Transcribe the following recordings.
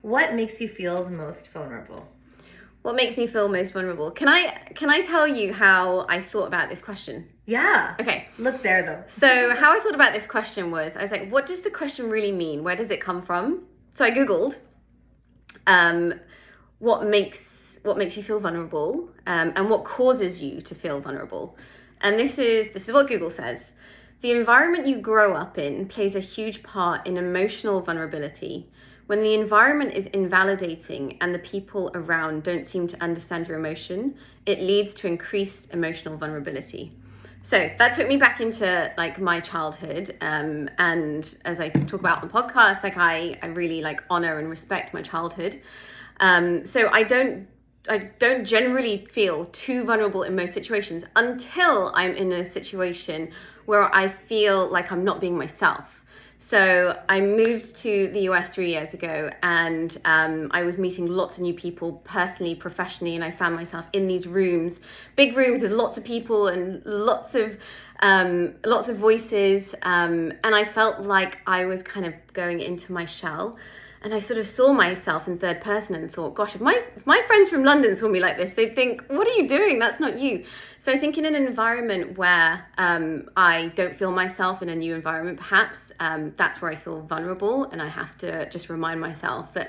What makes you feel the most vulnerable? What makes me feel most vulnerable? Can I tell you how I thought about this question? Yeah. Okay. Look there, though. So how I thought about this question was, I was like, what does the question really mean? Where does it come from? So I Googled what makes you feel vulnerable, and what causes you to feel vulnerable. And this is what Google says. The environment you grow up in plays a huge part in emotional vulnerability. When the environment is invalidating and the people around don't seem to understand your emotion, it leads to increased emotional vulnerability. So that took me back into like my childhood, and as I talk about on podcasts, like I really like honor and respect my childhood. So I don't generally feel too vulnerable in most situations until I'm in a situation where I feel like I'm not being myself. So I moved to the US 3 years ago, and I was meeting lots of new people personally, professionally, and I found myself in these rooms, big rooms with lots of people and lots of voices, and I felt like I was kind of going into my shell. And I sort of saw myself in third person and thought, gosh, if my friends from London saw me like this, they'd think, what are you doing? That's not you. So I think in an environment where I don't feel myself in a new environment, perhaps, that's where I feel vulnerable. And I have to just remind myself that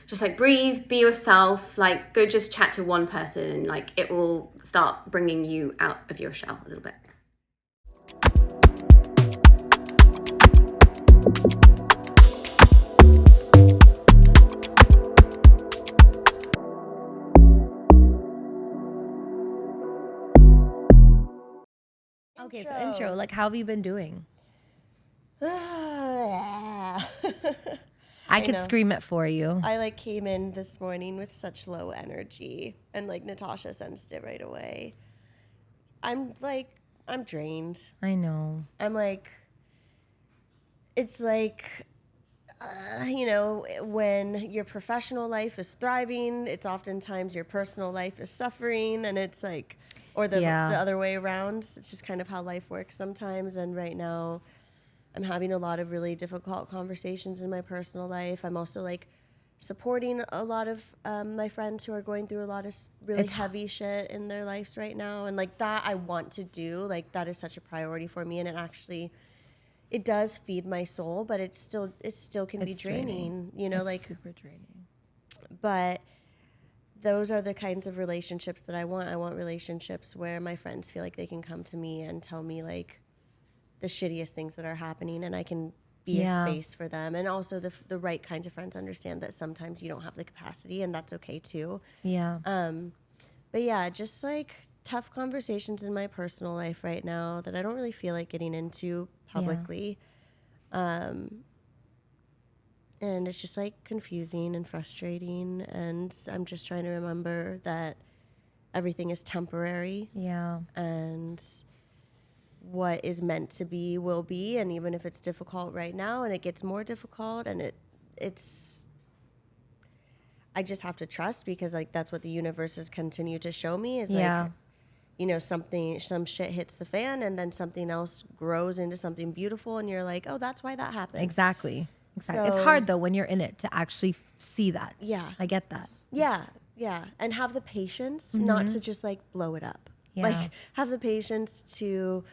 just breathe, be yourself, go just chat to one person, and it will start bringing you out of your shell a little bit. Okay, so intro, how have you been doing? I could scream it for you. I came in this morning with such low energy, and Natasha sensed it right away. I'm drained. I know. It's when your professional life is thriving, it's oftentimes your personal life is suffering, and it's or the other way around. It's just kind of how life works sometimes. And right now I'm having a lot of really difficult conversations in my personal life. I'm also supporting a lot of my friends who are going through a lot of really heavy shit in their lives right now. And that I want to do, that is such a priority for me. And it does feed my soul, but it still can be draining, it's super draining. But those are the kinds of relationships that I want. I want relationships where my friends feel like they can come to me and tell me the shittiest things that are happening, and I can be a space for them. And also the right kinds of friends understand that sometimes you don't have the capacity, and that's okay too. Yeah. But yeah, just tough conversations in my personal life right now that I don't really feel like getting into publicly. Yeah. And it's just confusing and frustrating, and I'm just trying to remember that everything is temporary. Yeah. And what is meant to be will be, and even if it's difficult right now and it gets more difficult, and it's I just have to trust, because that's what the universe has continued to show me is some shit hits the fan, and then something else grows into something beautiful, and you're oh, that's why that happened. Exactly. So, it's hard though when you're in it to actually see that. Yeah. I get that. Yeah. Yeah. And have the patience not to just blow it up. Yeah. Have the patience to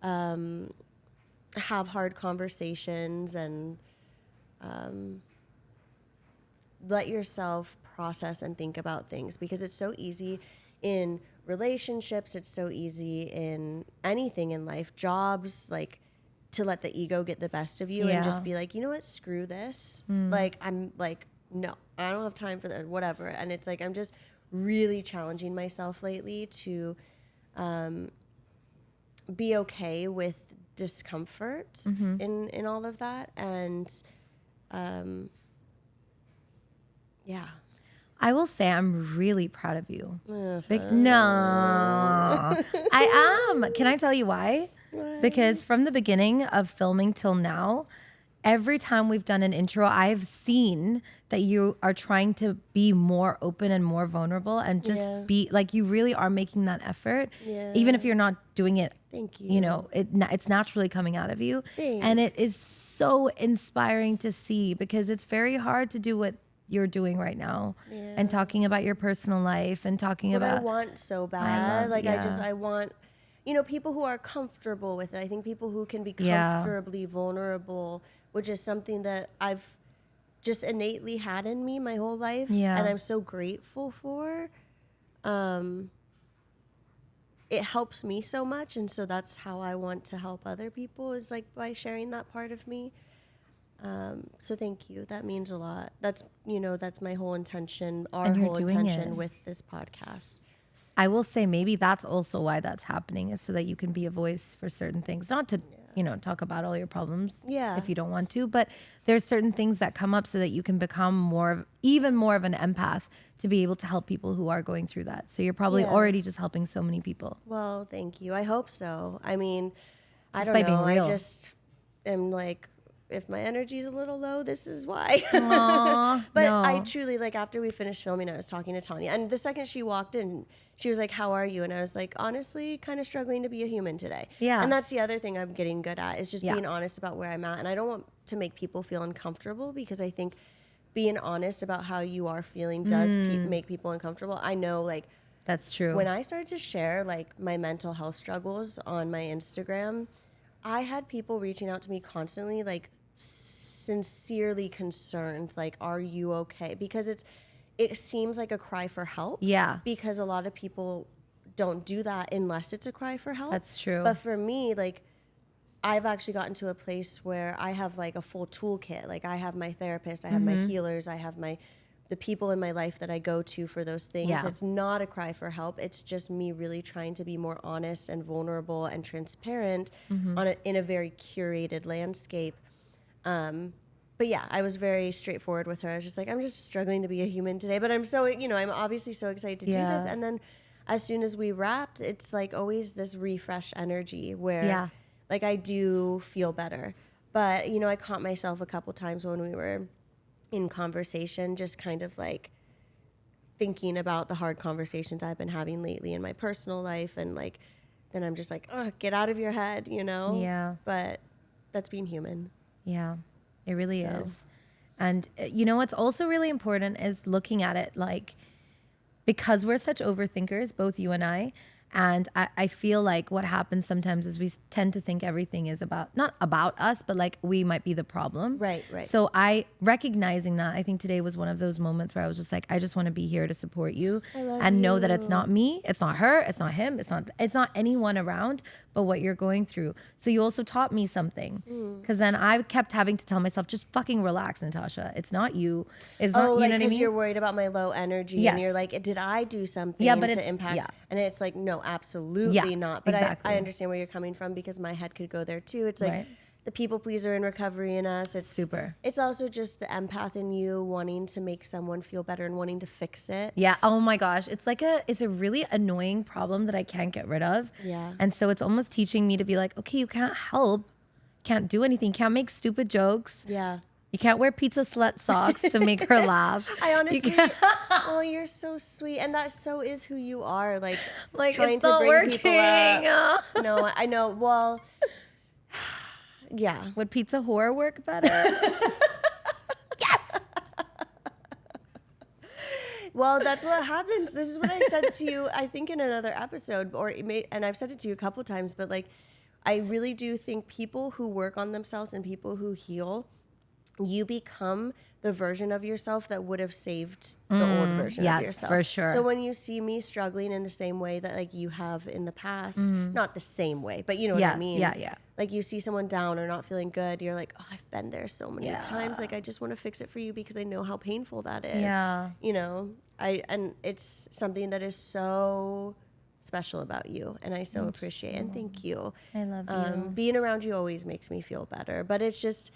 have hard conversations, and let yourself process and think about things, because it's so easy in relationships, it's so ezy in anything in life, jobs, to let the ego get the best of you and just be you know what, screw this. I'm no, I don't have time for that, whatever. And it's I'm just really challenging myself lately to be okay with discomfort in all of that. And yeah. I will say I'm really proud of you. No, I am. Can I tell you why? What? Because from the beginning of filming till now, every time we've done an intro, I've seen that you are trying to be more open and more vulnerable, and just be you really are making that effort. Yeah. Even if you're not doing it, thank you. You know, it's naturally coming out of you. Thanks. And it is so inspiring to see, because it's very hard to do what you're doing right now and talking about your personal life and talking about I want so bad. I want, people who are comfortable with it. I think people who can be comfortably vulnerable, which is something that I've just innately had in me my whole life. Yeah. And I'm so grateful for. It helps me so much. And so that's how I want to help other people, is like by sharing that part of me. So thank you. That means a lot. That's my whole intention, our whole intention with this podcast. I will say maybe that's also why that's happening, is so that you can be a voice for certain things, not to, talk about all your problems if you don't want to, but there's certain things that come up so that you can become even more of an empath to be able to help people who are going through that. So you're probably already just helping so many people. Well, thank you. I hope so. I mean, I don't by know. Being real. I just am like, if my energy's a little low, this is why. Aww, but no. I truly, after we finished filming, I was talking to Tanya, and the second she walked in, she was like, how are you? And I was like, honestly, kind of struggling to be a human today. Yeah. And that's the other thing I'm getting good at, is just being honest about where I'm at. And I don't want to make people feel uncomfortable, because I think being honest about how you are feeling does make people uncomfortable. I know, that's true. When I started to share my mental health struggles on my Instagram, I had people reaching out to me constantly, sincerely concerned, are you okay? Because it seems like a cry for help. Yeah. Because a lot of people don't do that unless it's a cry for help. That's true. But for me, I've actually gotten to a place where I have a full toolkit. I have my therapist, I have my healers, I have the people in my life that I go to for those things. Yeah. It's not a cry for help. It's just me really trying to be more honest and vulnerable and transparent in a very curated landscape. But yeah, I was very straightforward with her. I was just like, I'm just struggling to be a human today, but I'm so, I'm obviously so excited to do this. And then as soon as we wrapped, it's always this refresh energy where I do feel better. But, I caught myself a couple times when we were in conversation, just kind of thinking about the hard conversations I've been having lately in my personal life. And then I'm just like, oh, get out of your head, Yeah. But that's being human. Yeah, it really is. And what's also really important is looking at it because we're such overthinkers, both you and I feel like what happens sometimes is we tend to think everything is not about us, but we might be the problem. Right. So recognizing that, I think today was one of those moments where I was just like, I just want to be here to support you and know that it's not me, it's not her, it's not him, it's not anyone around, but what you're going through. So you also taught me something, because then I kept having to tell myself, just fucking relax, Natasha. It's not you. It's not, you know what I mean? Because you're worried about my low energy, and you're like, did I do something to impact? Yeah. And it's like, no, absolutely not. But exactly. I understand where you're coming from, because my head could go there too. It's like the people pleaser in recovery in us. It's super. It's also just the empath in you wanting to make someone feel better and wanting to fix it. Yeah. Oh my gosh. It's it's a really annoying problem that I can't get rid of. Yeah. And so it's almost teaching me to be like, okay, you can't help, can't do anything, can't make stupid jokes. Yeah. You can't wear pizza slut socks to make her laugh. I honestly, oh, you're so sweet. And that so is who you are. Trying it's to not bring working. people up. No, I know. Well, yeah. Would pizza whore work better? Yes. Well, that's what happens. This is what I said to you, I think, in another episode, and I've said it to you a couple times, but I really do think people who work on themselves and people who heal, you become the version of yourself that would have saved the old version of yourself. Yes, for sure. So when you see me struggling in the same way that you have in the past, not the same way, but you know what I mean? Yeah. You see someone down or not feeling good, you're like, oh, I've been there so many times. I just want to fix it for you because I know how painful that is. Yeah. And it's something that is so special about you, and I so appreciate it. And thank you. I love you. Being around you always makes me feel better, but it's just,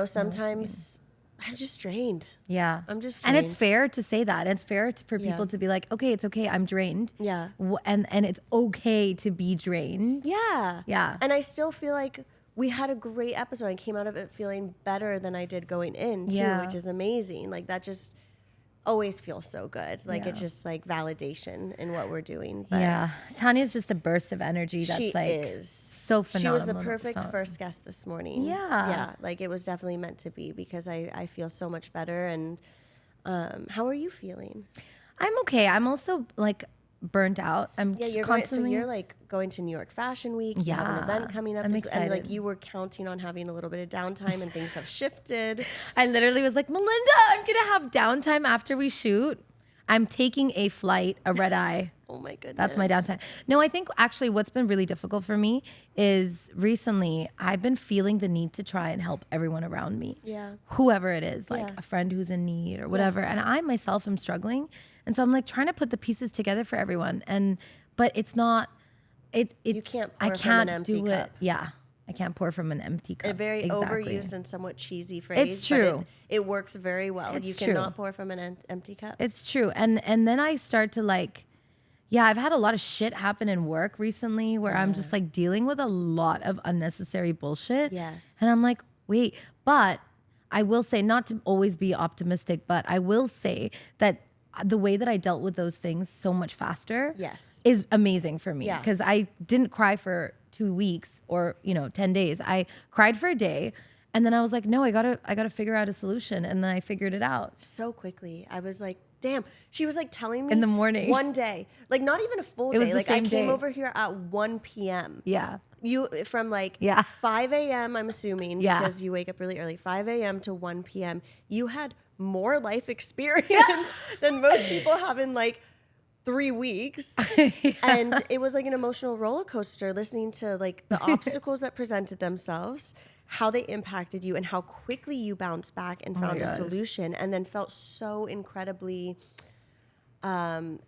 sometimes I'm just drained. Yeah. I'm just drained. And it's fair to say that. It's fair for people to be like, okay, it's okay, I'm drained. Yeah. And it's okay to be drained. Yeah. Yeah. And I still feel like we had a great episode. I came out of it feeling better than I did going in too, which is amazing. That just always feels so good. It's just validation in what we're doing. But Tanya's just a burst of energy that's she is so phenomenal. She was the perfect first guest this morning. Yeah. Yeah. It was definitely meant to be, because I feel so much better, and How are you feeling? I'm okay. I'm also like burnt out. You're constantly. you're like going to New York Fashion Week. You have an event coming up. I'm And excited. like you were counting on having a little bit of downtime, and things have shifted. I literally was like, Melinda, I'm gonna have downtime after we shoot. I'm taking a flight, a red eye. Oh my goodness. That's my downtime. No, I think actually what's been really difficult for me is recently I've been feeling the need to try and help everyone around me. Yeah. Whoever it is, like Yeah. a friend who's in need or whatever. And I myself am struggling. And so I'm like trying to put the pieces together for everyone. But it's not, it's You can't I pour from can't an empty do cup. it. Yeah. I can't pour from an empty cup. A very Exactly. overused and somewhat cheesy phrase. It's true. But it works very well. It's you true. cannot pour from an empty cup. It's true. And then I start to like, yeah, I've had a lot of shit happen in work recently where I'm just like dealing with a lot of unnecessary bullshit. Yes. And I'm like, wait, but I will say, not to always be optimistic, but I will say that the way that I dealt with those things so much faster Yes. is amazing for me. Yeah. Because I didn't cry for 2 weeks or 10 days. I cried for a day. And then I was like, no, I gotta figure out a solution. And then I figured it out. So quickly. I was like, damn. She was like telling me In the morning. one day, like not even a full It was day. the Like I same came day. over here at 1 p.m. Yeah. You from like Yeah. 5 a.m. I'm assuming Yeah. because you wake up really early. 5 a.m. to 1 p.m. You had more life experience than most people have in like 3 weeks. And it was like an emotional roller coaster listening to like the obstacles that presented themselves, how they impacted you, and how quickly you bounced back and found a gosh. solution, and then felt so incredibly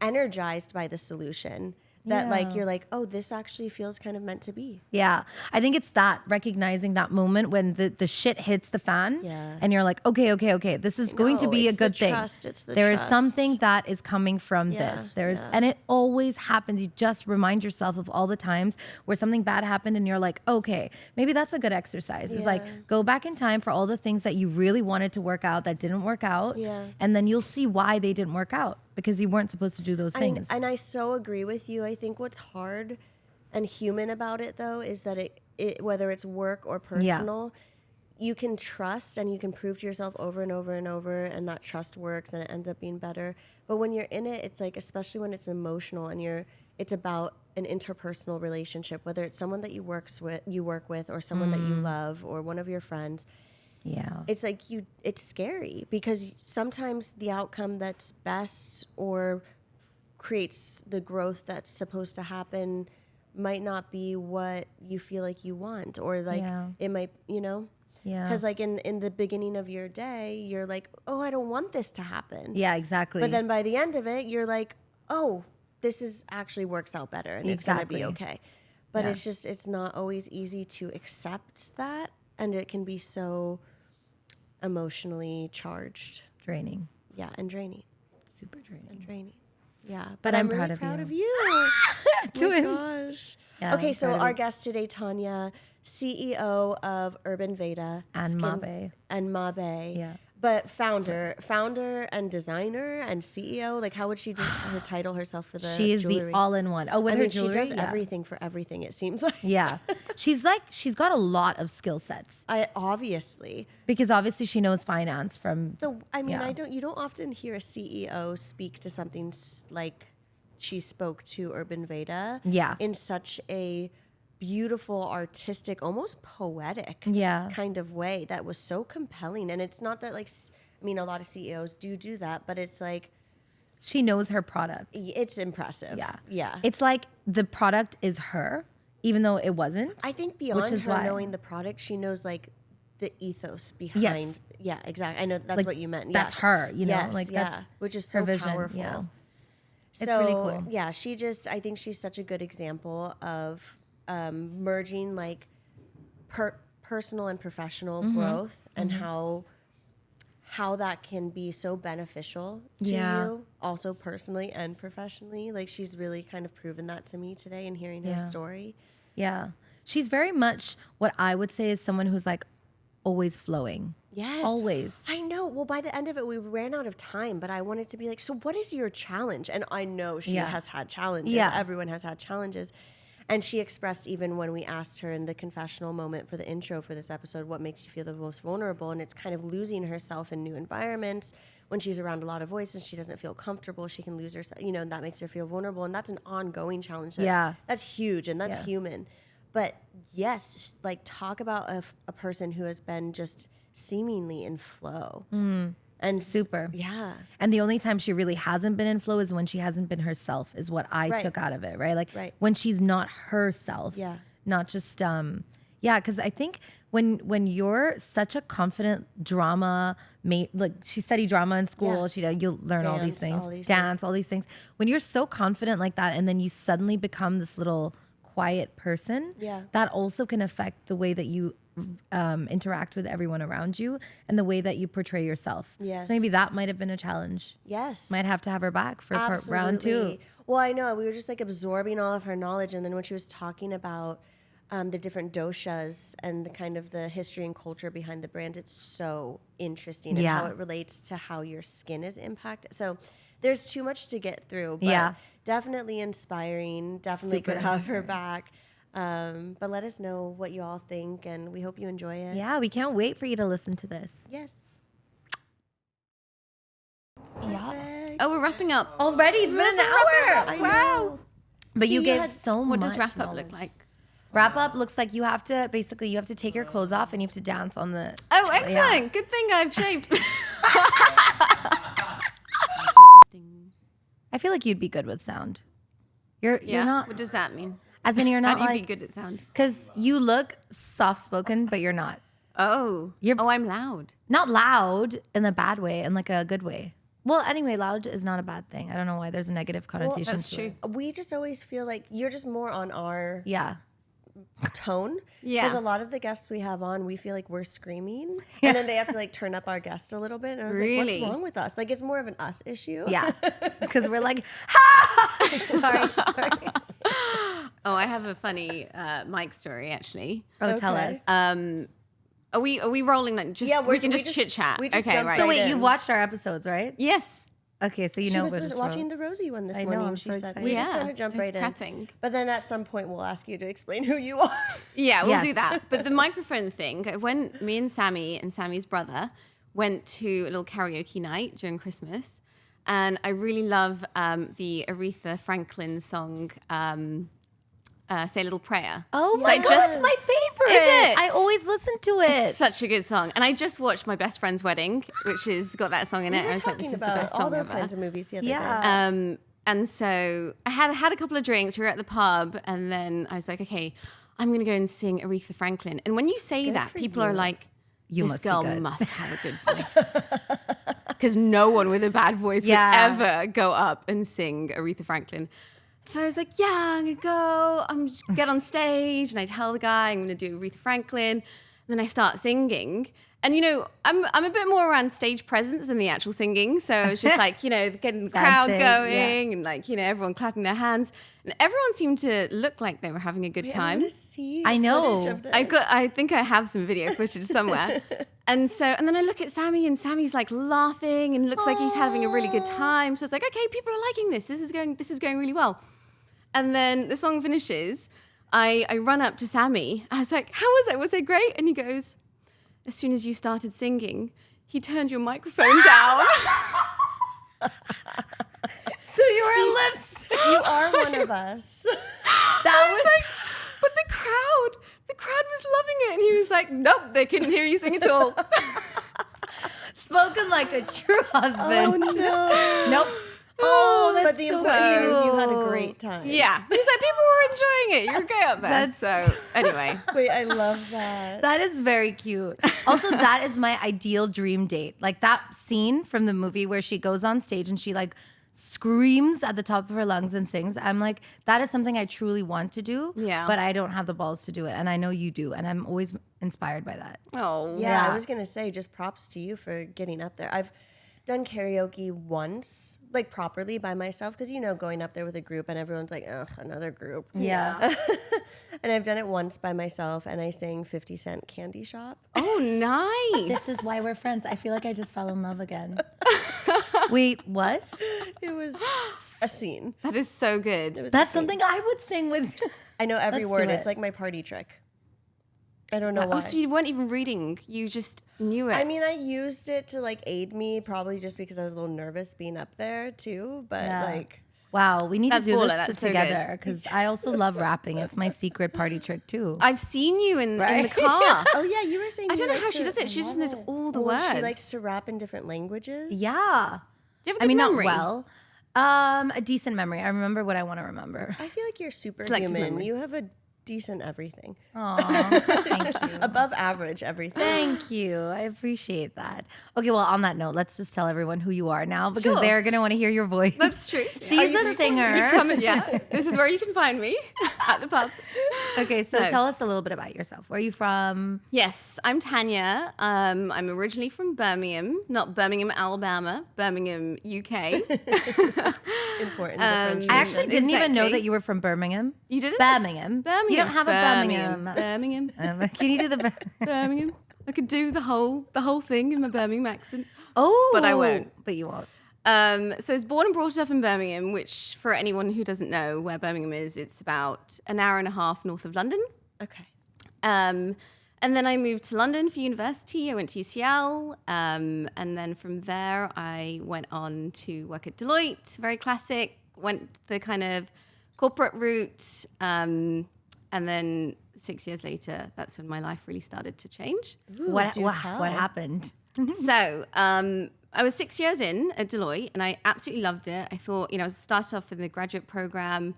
energized by the solution that like you're like, oh, this actually feels kind of meant to be. Yeah. I think it's that recognizing that moment when the shit hits the fan Yeah. and you're like, okay, this is going to know, be a it's the good thing. trust, it's the There is trust. something that is coming from Yeah, this. There is, yeah. and it always happens. You just remind yourself of all the times where something bad happened and you're like, okay, maybe that's a good exercise. It's like, go back in time for all the things that you really wanted to work out that didn't work out. Yeah. And then you'll see why they didn't work out because you weren't supposed to do those things. And I so agree with you. I think what's hard and human about it, though, is that it whether it's work or personal, you can trust and you can prove to yourself over and over and over, and that trust works and it ends up being better. But when you're in it, it's like, especially when it's emotional and it's about an interpersonal relationship, whether it's someone that you work with or someone that you love or one of your friends. Yeah. It's like it's scary because sometimes the outcome that's best or creates the growth that's supposed to happen might not be what you feel like you want, or like it might, Yeah. because like in the beginning of your day, you're like, oh, I don't want this to happen. Yeah, exactly. But then by the end of it, you're like, oh, this is actually works out better and it's going to be Exactly. okay. But Yeah. it's not always easy to accept that. And it can be so emotionally charged. draining. Yeah. And draining. Super draining. Draining. Yeah. But I'm really proud of proud you. of you. Twins. Gosh. Yeah, Okay. So proud of our you. guest today, Tanya, CEO of Urban Veda. And MAABAE. And MAABAE. Yeah. But founder and designer and CEO, like how would she her title herself for the She is jewelry? the all-in-one. Oh, with I her mean, jewelry, she does yeah. everything for everything, it seems like. Yeah, she's got a lot of skill sets Obviously. because obviously she knows finance from. You don't often hear a CEO speak to something like she spoke to Urban Veda. Yeah. In such a beautiful, artistic, almost poetic Yeah. kind of way that was so compelling. And it's not that like, I mean, a lot of CEOs do that, but it's like, She knows her product. it's impressive. Yeah, Yeah. It's like the product is her, even though it wasn't. I think beyond is her why. knowing the product, she knows like the ethos behind. Yeah, exactly. I know that's Like, what you meant. that's her, you know, Yes, like, that's which is her so vision, powerful. yeah. So, It's really cool. Yeah, I think she's such a good example of merging like personal and professional Mm-hmm. growth and how that can be so beneficial to Yeah. you, also personally and professionally. Like she's really kind of proven that to me today and hearing her Yeah. story. Yeah, she's very much what I would say is someone who's like always flowing. Yes. Always. I know. Well, by the end of it, we ran out of time, but I wanted to be like, so what is your challenge? And I know she Yeah. has had challenges. Yeah. Everyone has had challenges. And she expressed, even when we asked her in the confessional moment for the intro for this episode, what makes you feel the most vulnerable? And it's kind of losing herself in new environments when she's around a lot of voices, she doesn't feel comfortable. She can lose herself, you know, and that makes her feel vulnerable. And that's an ongoing challenge. That's huge and that's human. But yes, like talk about a person who has been just seemingly in flow. And super. Yeah. And the only time she really hasn't been in flow is when she hasn't been herself, is what I took out of it, right? Like when she's not herself. Yeah. Not just because I think when you're such a confident drama mate, like she studied drama in school, you'll learn all these things, all these things. When you're so confident like that, and then you suddenly become this little quiet person, that also can affect the way that you interact with everyone around you and the way that you portray yourself. Yes. So maybe that might have been a challenge. Yes. Might have to have her back for round 2. Well, I know. We were just like absorbing all of her knowledge. And then when she was talking about the different doshas and the kind of the history and culture behind the brand, it's so interesting and how it relates to how your skin is impacted. So there's too much to get through, but definitely inspiring. Definitely could have her back. But let us know what you all think, and we hope you enjoy it. Yeah, we can't wait for you to listen to this. Yes. Yeah. Oh, we're wrapping up Already? It's been an hour. Wow. But you gave so much. What does wrap up knowledge. look like? Wrap up looks like you have to take your clothes off and you have to dance on the. Oh, excellent. Yeah. Good thing I've shaved. I feel like you'd be good with sound. You're not. What does that mean? As in you're not How do you like. be good at sound? Because you look soft-spoken, but you're not. Oh. I'm loud. Not loud in a bad way, in like a good way. Well, anyway, loud is not a bad thing. I don't know why there's a negative connotation that's to true. it. We just always feel like you're just more on our tone. Yeah. Because a lot of the guests we have on, we feel like we're screaming. And then they have to like turn up our guest a little bit. And I was like, what's wrong with us? Like, it's more of an us issue. Yeah. Because we're like, ha! sorry. Oh, I have a funny mic story actually. Oh, tell us. Are we rolling? Like, just we can just chit chat. We just okay, jump right. So wait, in. you've watched our episodes, right? Yes. Okay, so you She know was we're just watching the Rosie one this I know, morning. I'm She so said, excited. "We just Yeah, kind of jump I was right prepping. in." But then at some point, we'll ask you to explain who you are. Yeah, we'll Yes. do that. But the microphone thing, when me and Sammy's brother went to a little karaoke night during Christmas, and I really love the Aretha Franklin song, Say a Little Prayer. Oh So my I God, just- it's my favorite. Is it? I always listen to it. It's such a good song. And I just watched My Best Friend's Wedding, which has got that song in it. We And I were was like, this talking is the about best all song those ever. kinds of movies the other Yeah. day. And so I had a couple of drinks. We were at the pub, and then I was like, okay, I'm going to go and sing Aretha Franklin. And when you say that, for people you. are like, You this must be girl good. must have a good voice. Because no one with a bad voice Yeah. would ever go up and sing Aretha Franklin. So I was like, yeah, I'm going to go. I'm just get on stage, and I tell the guy I'm going to do Aretha Franklin. And then I start singing. And, you know, I'm a bit more around stage presence than the actual singing. So it was just like, you know, getting the crowd Dancing, going and like, you know, everyone clapping their hands. And everyone seemed to look like they were having a good I time. want to see I know. footage of this. I think I have some video footage somewhere. And then I look at Sammy, and Sammy's like laughing and looks like he's having a really good time. So it's like, okay, people are liking this. This is going really well. And then the song finishes. I run up to Sammy. I was like, how was it? Was it great? And he goes, as soon as you started singing, he turned your microphone down. So you were lips. You are one of us. That was like, but the crowd was loving it. And he was like, nope, they couldn't hear you sing at all. spoken like a true husband. Oh no. Nope. Oh, that's But the so important thing is you had a cool. great time. Yeah. He was like, people were enjoying it. You're gay up there. That's- So anyway. Wait, I love that. That is very cute. Also, that is my ideal dream date. Like that scene from the movie where she goes on stage and she like screams at the top of her lungs and sings. I'm like, that is something I truly want to do. Yeah. But I don't have the balls to do it. And I know you do. And I'm always inspired by that. Oh. Yeah, Yeah. I was gonna say just props to you for getting up there. I've done karaoke once, like properly by myself, because you know, going up there with a group and everyone's like, ugh, another group. Yeah. And I've done it once by myself, and I sang 50 Cent Candy Shop. Oh, nice. This is why we're friends. I feel like I just fell in love again. Wait, what? It was a scene. That is so good. That's something I would sing with. I know every Let's word. do It's it. like my party trick. I don't know why. Oh, so you weren't even reading. You just knew it. I mean, I used it to like aid me, probably just because I was a little nervous being up there too. But like, wow, we need That's to do baller. this That's so together good. because I also love rapping. It's my secret party trick too. I've seen you in the car. oh yeah, you were saying. I you don't know like how she to- does it. She just knows all the words. She likes to rap in different languages. Yeah. Do you have a good memory? not well. A decent memory. I remember what I want to remember. I feel like you're Selective superhuman. memory. You have a decent everything. Aw, thank you. Above average everything. Thank you. I appreciate that. Okay, well, on that note, let's just tell everyone who you are now because Sure. they're going to want to hear your voice. That's true. She's a singer. Yeah, this is where you can find me at the pub. Okay, so No. tell us a little bit about yourself. Where are you from? Yes, I'm Tanya. I'm originally from Birmingham, not Birmingham, Alabama, Birmingham, UK. Important. I actually didn't even know Exactly. that you were from Birmingham. You didn't? Birmingham. Birmingham. You don't have a Birmingham. Birmingham. Can you do the Birmingham. I could do the whole thing in my Birmingham accent. Oh, But I won't. But you won't. So I was born and brought up in Birmingham, which for anyone who doesn't know where Birmingham is, it's about an hour and a half north of London. Okay. And then I moved to London for university. I went to UCL. And then from there, I went on to work at Deloitte, very classic, went the kind of corporate route. And then 6 years later, that's when my life really started to change. What do tell. happened? So I was 6 years in at Deloitte, and I absolutely loved it. I thought, I started off in the graduate program.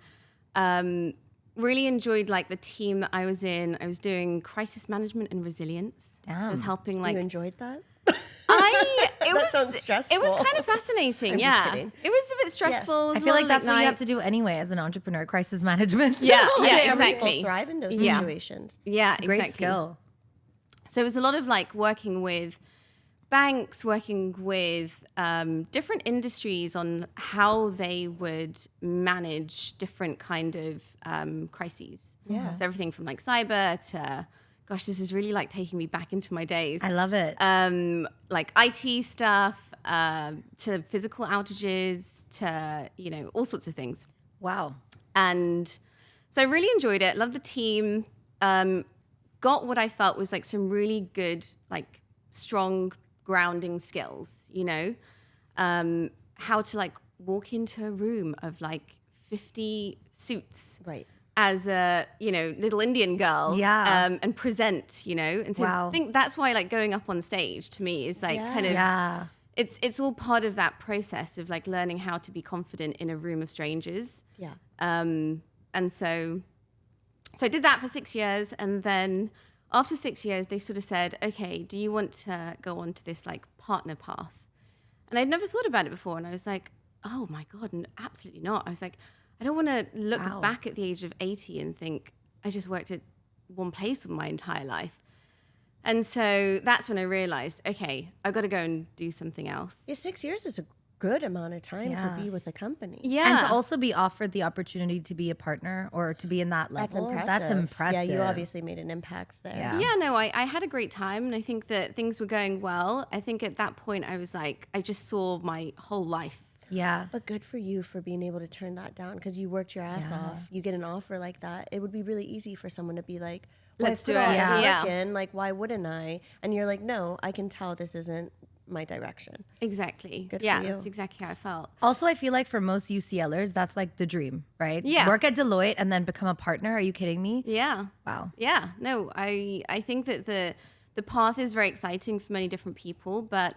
Really enjoyed like the team that I was in. I was doing crisis management and resilience. So I was Damn. helping like You enjoyed that? it sounds stressful. It was kind of fascinating. I'm just yeah, kidding. it was a bit stressful. It I was feel a lot like of that's late what you have to nights. do anyway as an entrepreneur, crisis management. Yeah, yeah, Some people exactly. thrive in those Yeah. situations. Yeah, Great exactly. skill. So it was a lot of like working with banks, working with different industries on how they would manage different kind of crises. Yeah. So everything from like cyber to, gosh, this is really like taking me back into my days. I love it. Like IT stuff, to physical outages, to, all sorts of things. Wow. And so I really enjoyed it. Loved the team. Got what I felt was like some really good, like strong grounding skills, how to like walk into a room of like 50 suits. Right. As a, little Indian girl. Yeah. And present, And so Wow. I think that's why like going up on stage to me is like kind of, Yeah. it's all part of that process of like learning how to be confident in a room of strangers. Yeah. And so I did that for 6 years. And then after 6 years, they sort of said, okay, do you want to go on to this like partner path? And I'd never thought about it before. And I was like, oh my God, absolutely not. I was like, I don't want to look Wow. back at the age of 80 and think I just worked at one place my entire life. And so that's when I realized, okay, I've got to go and do something else. Yeah, 6 years is a good amount of time Yeah. to be with a company. Yeah. And to also be offered the opportunity to be a partner or to be in that That's level. impressive. That's impressive. Yeah, you obviously made an impact there. Yeah. Yeah, no, I had a great time, and I think that things were going well. I think at that point I was like, I just saw my whole life. Yeah. But good for you for being able to turn that down because you worked your ass off. You get an offer like that. It would be really easy for someone to be like, well, Let's I do put all it. this Yeah. work in. Like, why wouldn't I? And you're like, no, I can tell this isn't my direction. Exactly. Good for yeah, you. that's exactly how I felt. Also, I feel like for most UCLers, that's like the dream, right? Yeah. Work at Deloitte and then become a partner. Are you kidding me? Yeah. Wow. Yeah. No, I think that the path is very exciting for many different people, but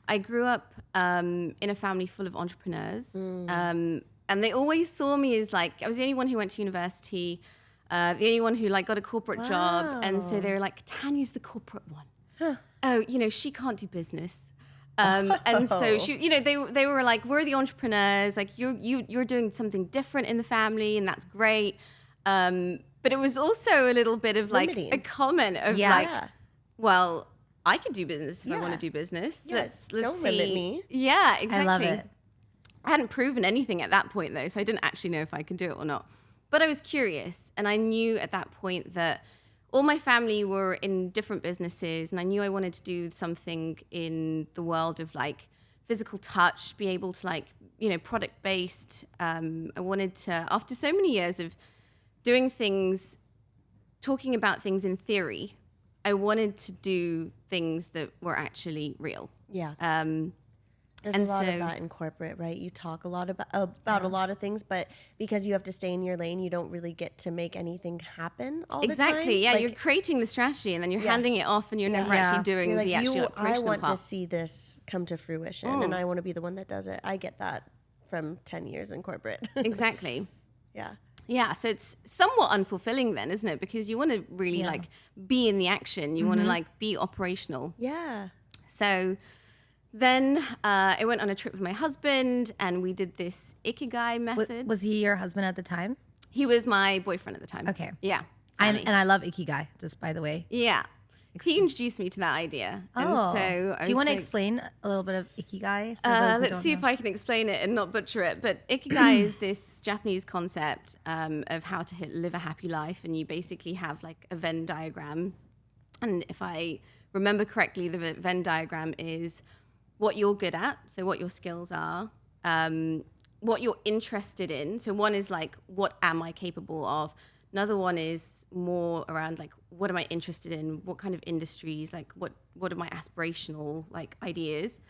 I grew up in a family full of entrepreneurs. And they always saw me as like, I was the only one who went to university, the only one who like got a corporate job. And so they were like, Tanya's the corporate one. Oh, she can't do business. And so she, they were like, we're the entrepreneurs, like you're doing something different in the family, and that's great. But it was also a little bit of like Limiting. a comment of Yeah. like, Yeah. well, I could do business if I Yeah. want to do business. Yeah, Let's don't see. limit me. Yeah, exactly. I love it. I hadn't proven anything at that point though, so I didn't actually know if I could do it or not. But I was curious, and I knew at that point that all my family were in different businesses, and I knew I wanted to do something in the world of like physical touch, be able to like, product based. I wanted to, after so many years of doing things, talking about things in theory, I wanted to do things that were actually real. Yeah. There's and a lot so- of that in corporate, right? You talk a lot about a lot of things, but because you have to stay in your lane, you don't really get to make anything happen all the time. Exactly. Yeah, Like, you're creating the strategy and then you're handing it off, and you're never actually doing you're like, the actual I operational want part. to see this come to fruition, and I want to be the one that does it. I get that from 10 years in corporate. Exactly. Yeah. Yeah, so it's somewhat unfulfilling then, isn't it? Because you want to really like be in the action. You want to like be operational. Yeah. So then I went on a trip with my husband, and we did this Ikigai method. Was he your husband at the time? He was my boyfriend at the time. Okay. Yeah. And Sammy. I love Ikigai, just by the way. Yeah. He introduced me to that idea. And so do you want to explain a little bit of Ikigai? Let's see if I can explain it and not butcher it. But Ikigai is this Japanese concept of how to live a happy life. And you basically have like a Venn diagram. And if I remember correctly, the Venn diagram is what you're good at, so what your skills are, what you're interested in. So one is like, what am I capable of? Another one is more around like, what am I interested in? What kind of industries? Like, what are my aspirational like ideas?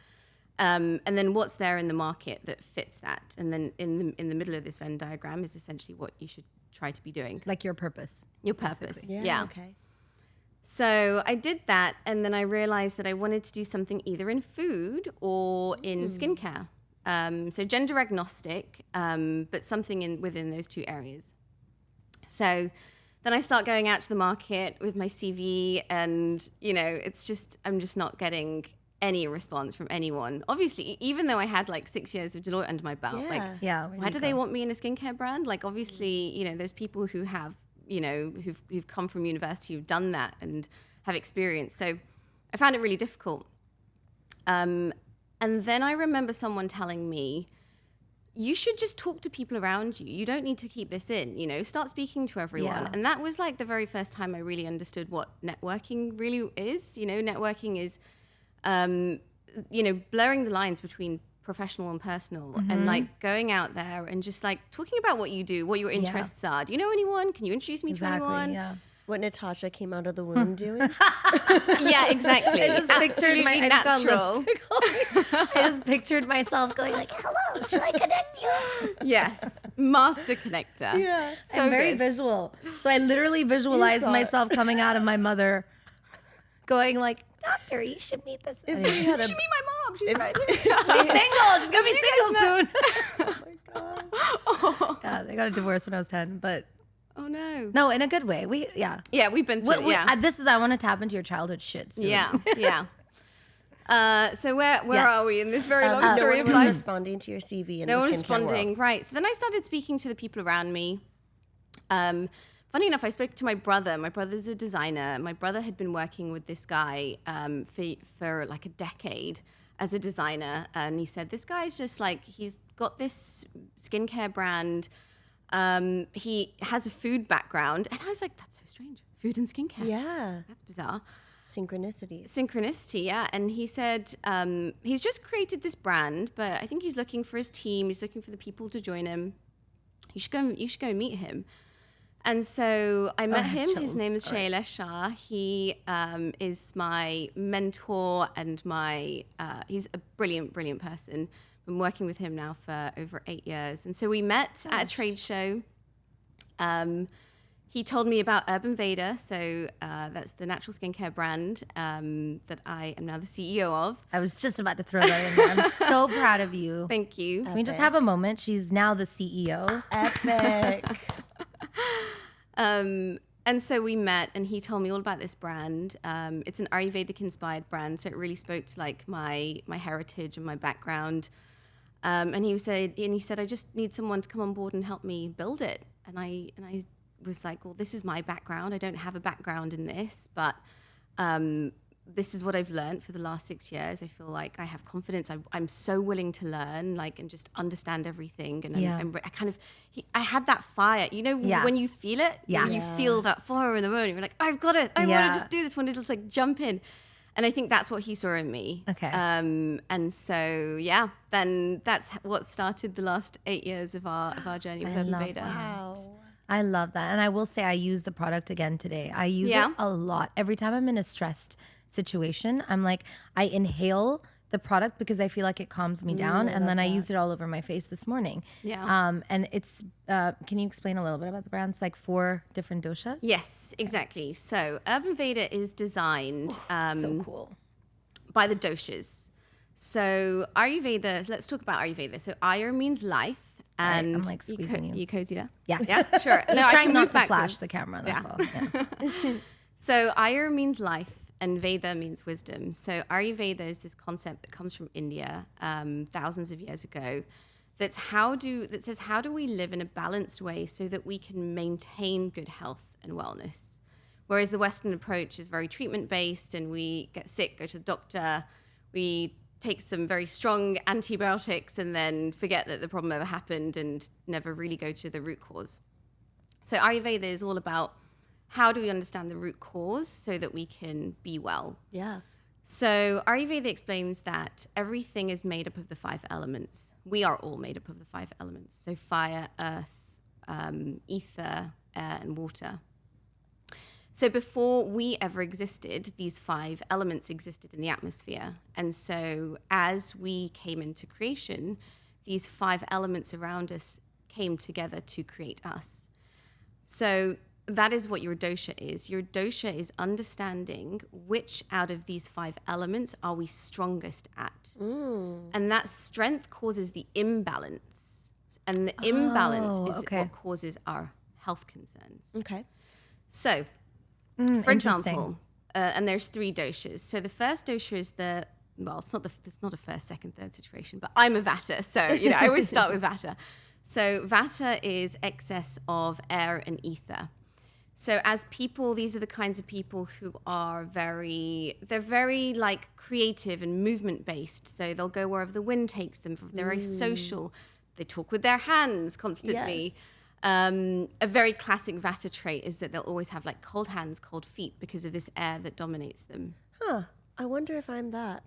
And then what's there in the market that fits that? And then in the middle of this Venn diagram is essentially what you should try to be doing. Like your purpose. Your purpose. Yeah. Okay. So I did that, and then I realized that I wanted to do something either in food or in skincare. So gender agnostic, but something within those two areas. So then I start going out to the market with my CV, and I'm just not getting any response from anyone. Obviously, even though I had like 6 years of Deloitte under my belt, why do they want me in a skincare brand? Like, obviously, there's people who have, who've come from university, who've done that and have experience. So I found it really difficult. And then I remember someone telling me, you should just talk to people around you. You don't need to keep this in, start speaking to everyone. Yeah. And that was like the very first time I really understood what networking really is. Networking is, blurring the lines between professional and personal, and like going out there and just like talking about what you do, what your interests are. Do you know anyone? Can you introduce me to anyone? Yeah. What Natasha came out of the womb doing. Yeah, exactly. I just pictured Absolutely natural. I just pictured myself going like, "Hello, should I connect you?" Yes, master connector. Yeah. So I'm very good. visual, so I literally visualized saw it. myself coming out of my mother, going like, "Doctor, you should meet this." You should meet my mom. She's right here. She's single. She's gonna be single soon. Oh my God. Yeah, they got a divorce when I was 10, but Oh no. no, in a good way. We've been through. I want to tap into your childhood shit. Soon. Yeah. So where Yes. are we in this very long No story one of was life? responding to your CV in No the one skincare responding. world. Right. So then I started speaking to the people around me. Funny enough, I spoke to my brother. My brother's a designer. My brother had been working with this guy for like a decade as a designer. And he said, this guy's just like, he's got this skincare brand. He has a food background. And I was like, that's so strange. Food and skincare. Yeah. That's bizarre. Synchronicities. Synchronicity, yeah. And he said he's just created this brand, but I think he's looking for his team. He's looking for the people to join him. You should go and meet him. And so I met him. His name is Tanya Myers Shah. He is my mentor and he's a brilliant, brilliant person. Been working with him now for over 8 years. And so we met at a trade show. He told me about Urban Veda. So that's the natural skincare brand that I am now the CEO of. I was just about to throw that in there. I'm so proud of you. Thank you. Can we just have a moment? She's now the CEO. Epic. And so we met, and he told me all about this brand. It's an Ayurvedic inspired brand, so it really spoke to like my heritage and my background. And he said, I just need someone to come on board and help me build it. And I was like, well, this is my background. I don't have a background in this, but this is what I've learned for the last 6 years. I feel like I have confidence. I'm so willing to learn, like, and just understand everything. And I had that fire, when you feel it, when you feel that fire in the morning, you're like, I've got it. I want to just do this. Want to just like jump in. And I think that's what he saw in me. Okay. And so, then that's what started the last 8 years of our journey with Urban Veda. Wow. I love that. And I will say I use the product again today. I use it a lot. Every time I'm in a stressed situation, I'm like, I inhale the product because I feel like it calms me down. And then I used it all over my face this morning. Yeah. And it's, can you explain a little bit about the brands? Like 4 different doshas? Yes, exactly. So Urban Veda is designed So cool. by the doshas. So Ayurveda, let's talk about Ayurveda. So Ayur means life. And I'm like squeezing you. You cozy there? Yeah. Yeah, sure. Just I trying can not move to backwards. flash the camera, that's all. Yeah. So Ayur means life and Veda means wisdom. So Ayurveda is this concept that comes from India thousands of years ago. That says how do we live in a balanced way so that we can maintain good health and wellness. Whereas the Western approach is very treatment based, and we get sick, go to the doctor, we take some very strong antibiotics and then forget that the problem ever happened and never really go to the root cause. So Ayurveda is all about how do we understand the root cause so that we can be well. Yeah. So Ayurveda explains that everything is made up of the 5 elements. We are all made up of the 5 elements. So fire, earth, ether, air, and water. So before we ever existed, these 5 elements existed in the atmosphere. And so as we came into creation, these 5 elements around us came together to create us. So that is what your dosha is. Your dosha is understanding which out of these 5 elements are we strongest at. And that strength causes the imbalance. And the imbalance is what causes our health concerns. Okay. So, for example, and there's 3 doshas. So the first dosha is it's not a first, second, third situation, but I'm a Vata. So, I always start with Vata. So Vata is excess of air and ether. So as people, these are the kinds of people who are very like creative and movement based. So they'll go wherever the wind takes them. They're very social. They talk with their hands constantly. Yes. A very classic Vata trait is that they'll always have like cold hands, cold feet because of this air that dominates them. Huh. I wonder if I'm that.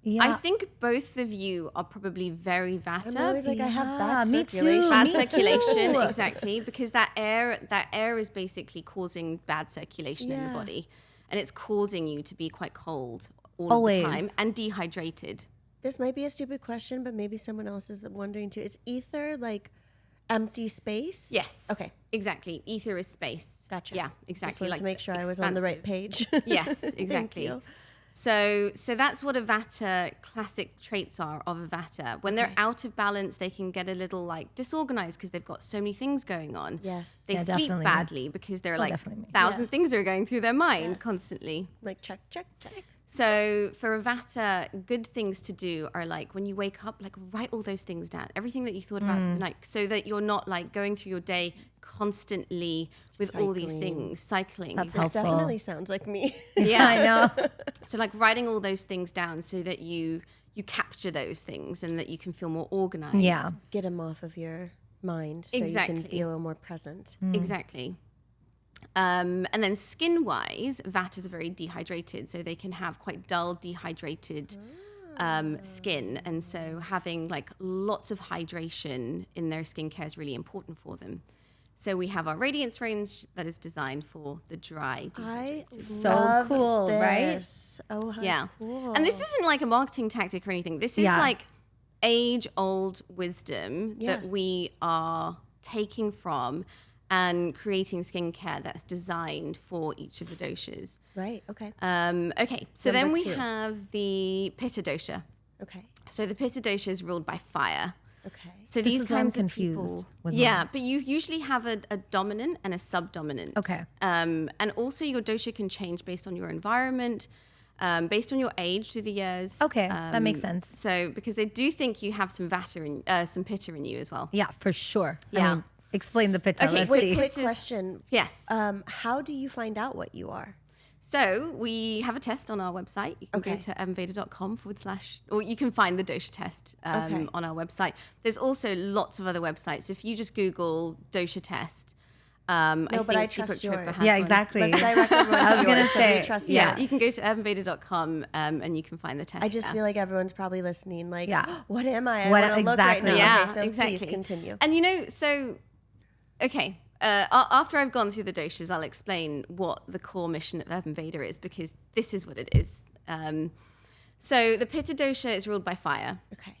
Yeah. I think both of you are probably very Vata. I'm always like, I have bad me circulation. too. Bad Me circulation, too. exactly, because that air is basically causing bad circulation in the body, and it's causing you to be quite cold all of the time and dehydrated. This might be a stupid question, but maybe someone else is wondering too. Is ether like empty space? Yes. Okay. Exactly. Ether is space. Gotcha. Yeah, exactly. Just wanted to make sure I was on the right page. Yes, exactly. Thank you. So that's what a Vata classic traits are of a Vata. When they're out of balance, they can get a little like disorganized because they've got so many things going on. Yes. They sleep definitely. badly because they're like definitely me. 1,000 things are going through their mind constantly. Like check. So for a Vata, good things to do are like when you wake up, like write all those things down, everything that you thought about the night, so that you're not like going through your day constantly with all these things, cycling. That's This helpful. definitely sounds like me. Yeah, I know. So like writing all those things down so that you capture those things and that you can feel more organized. Yeah. Get them off of your mind so you Exactly. can be a little more present. Exactly. And then skin-wise, Vatas are very dehydrated, so they can have quite dull, dehydrated skin. And so having like lots of hydration in their skincare is really important for them. So we have our Radiance range that is designed for the dry, dehydrated. So cool, right? Oh, how Yeah. cool. And this isn't like a marketing tactic or anything. This is like age-old wisdom that we are taking from and creating skincare that's designed for each of the doshas. Right, okay. Okay, so Number then we 2. have the Pitta dosha. Okay, So the Pitta dosha is ruled by fire. okay. So This these is where I'm kinds of confused people, with yeah, but you usually have a dominant and a subdominant. Okay. And also your dosha can change based on your environment, based on your age through the years. Okay, that makes sense. So because I do think you have some Vata some Pitta in you as well. Yeah, for sure. Yeah. I mean, explain the Pitta. Okay, Let's wait, see. Quick question. Yes. How do you find out what you are? So we have a test on our website. You can go to urbanveda.com / or you can find the dosha test on our website. There's also lots of other websites. If you just Google dosha test, I trust yours. Yeah, exactly. Let's direct everyone to I was gonna yours 'cause say, we trust Yeah, yours. you can go to urbanveda.com and you can find the test. I just there. feel like everyone's probably listening like, Yeah. what am I? I What- wanna look right exactly. now. Yeah, Okay, so exactly. please continue. And so, okay. after I've gone through the doshas, I'll explain what the core mission of Urban Veda is, because this is what it is. So the Pitta dosha is ruled by fire. Okay.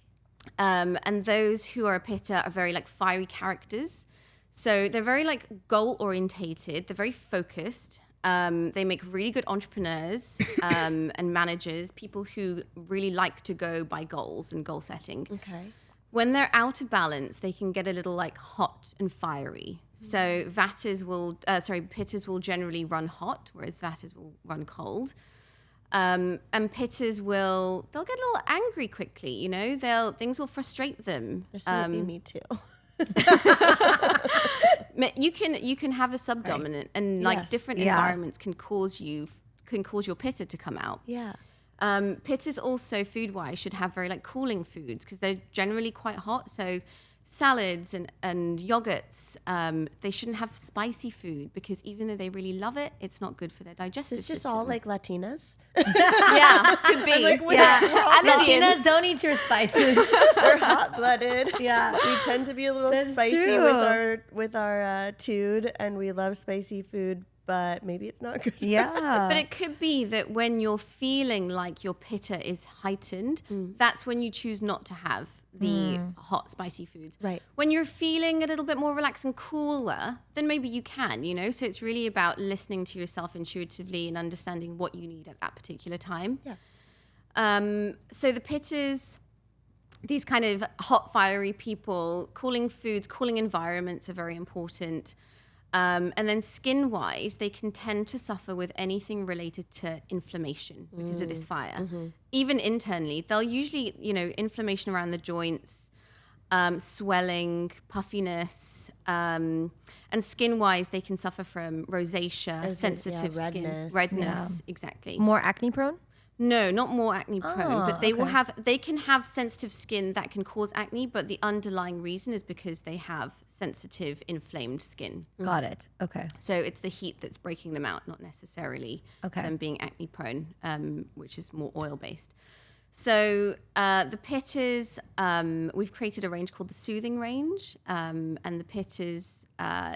And those who are a Pitta are very like fiery characters. So they're very like goal orientated. They're very focused. They make really good entrepreneurs and managers, people who really like to go by goals and goal setting. Okay. When they're out of balance, they can get a little like hot and fiery. So Pittas will generally run hot, whereas Vattas will run cold. And Pittas they'll get a little angry quickly, you know, things will frustrate them. There's maybe me too. You can have a subdominant, and like different environments can cause your Pitta to come out. Yeah. Pittas also food-wise should have very like cooling foods, because they're generally quite hot. So salads and yogurts, they shouldn't have spicy food, because even though they really love it, it's not good for their digestive It's just system. all like Latinas. Yeah, could be. And Latinas, don't eat your spices. We're hot-blooded. Yeah. We tend to be a little That's spicy true. with our tude, and we love spicy food, but maybe it's not good. Yeah. But it could be that when you're feeling like your Pitta is heightened, that's when you choose not to have the hot, spicy foods. Right. When you're feeling a little bit more relaxed and cooler, then maybe you can, you know? So it's really about listening to yourself intuitively and understanding what you need at that particular time. Yeah. So the Pittas, these kind of hot, fiery people, cooling foods, cooling environments are very important. And then skin-wise, they can tend to suffer with anything related to inflammation because of this fire. Even internally, they'll usually, you know, inflammation around the joints, swelling, puffiness, and skin-wise, they can suffer from rosacea, sensitive skin, redness, exactly. More acne prone? No, not more acne prone, but they can have sensitive skin that can cause acne, but the underlying reason is because they have sensitive, inflamed skin. Got it. Okay. So it's the heat that's breaking them out, not necessarily them being acne prone, which is more oil based. So the Pittas, we've created a range called the Soothing Range, and the Pittas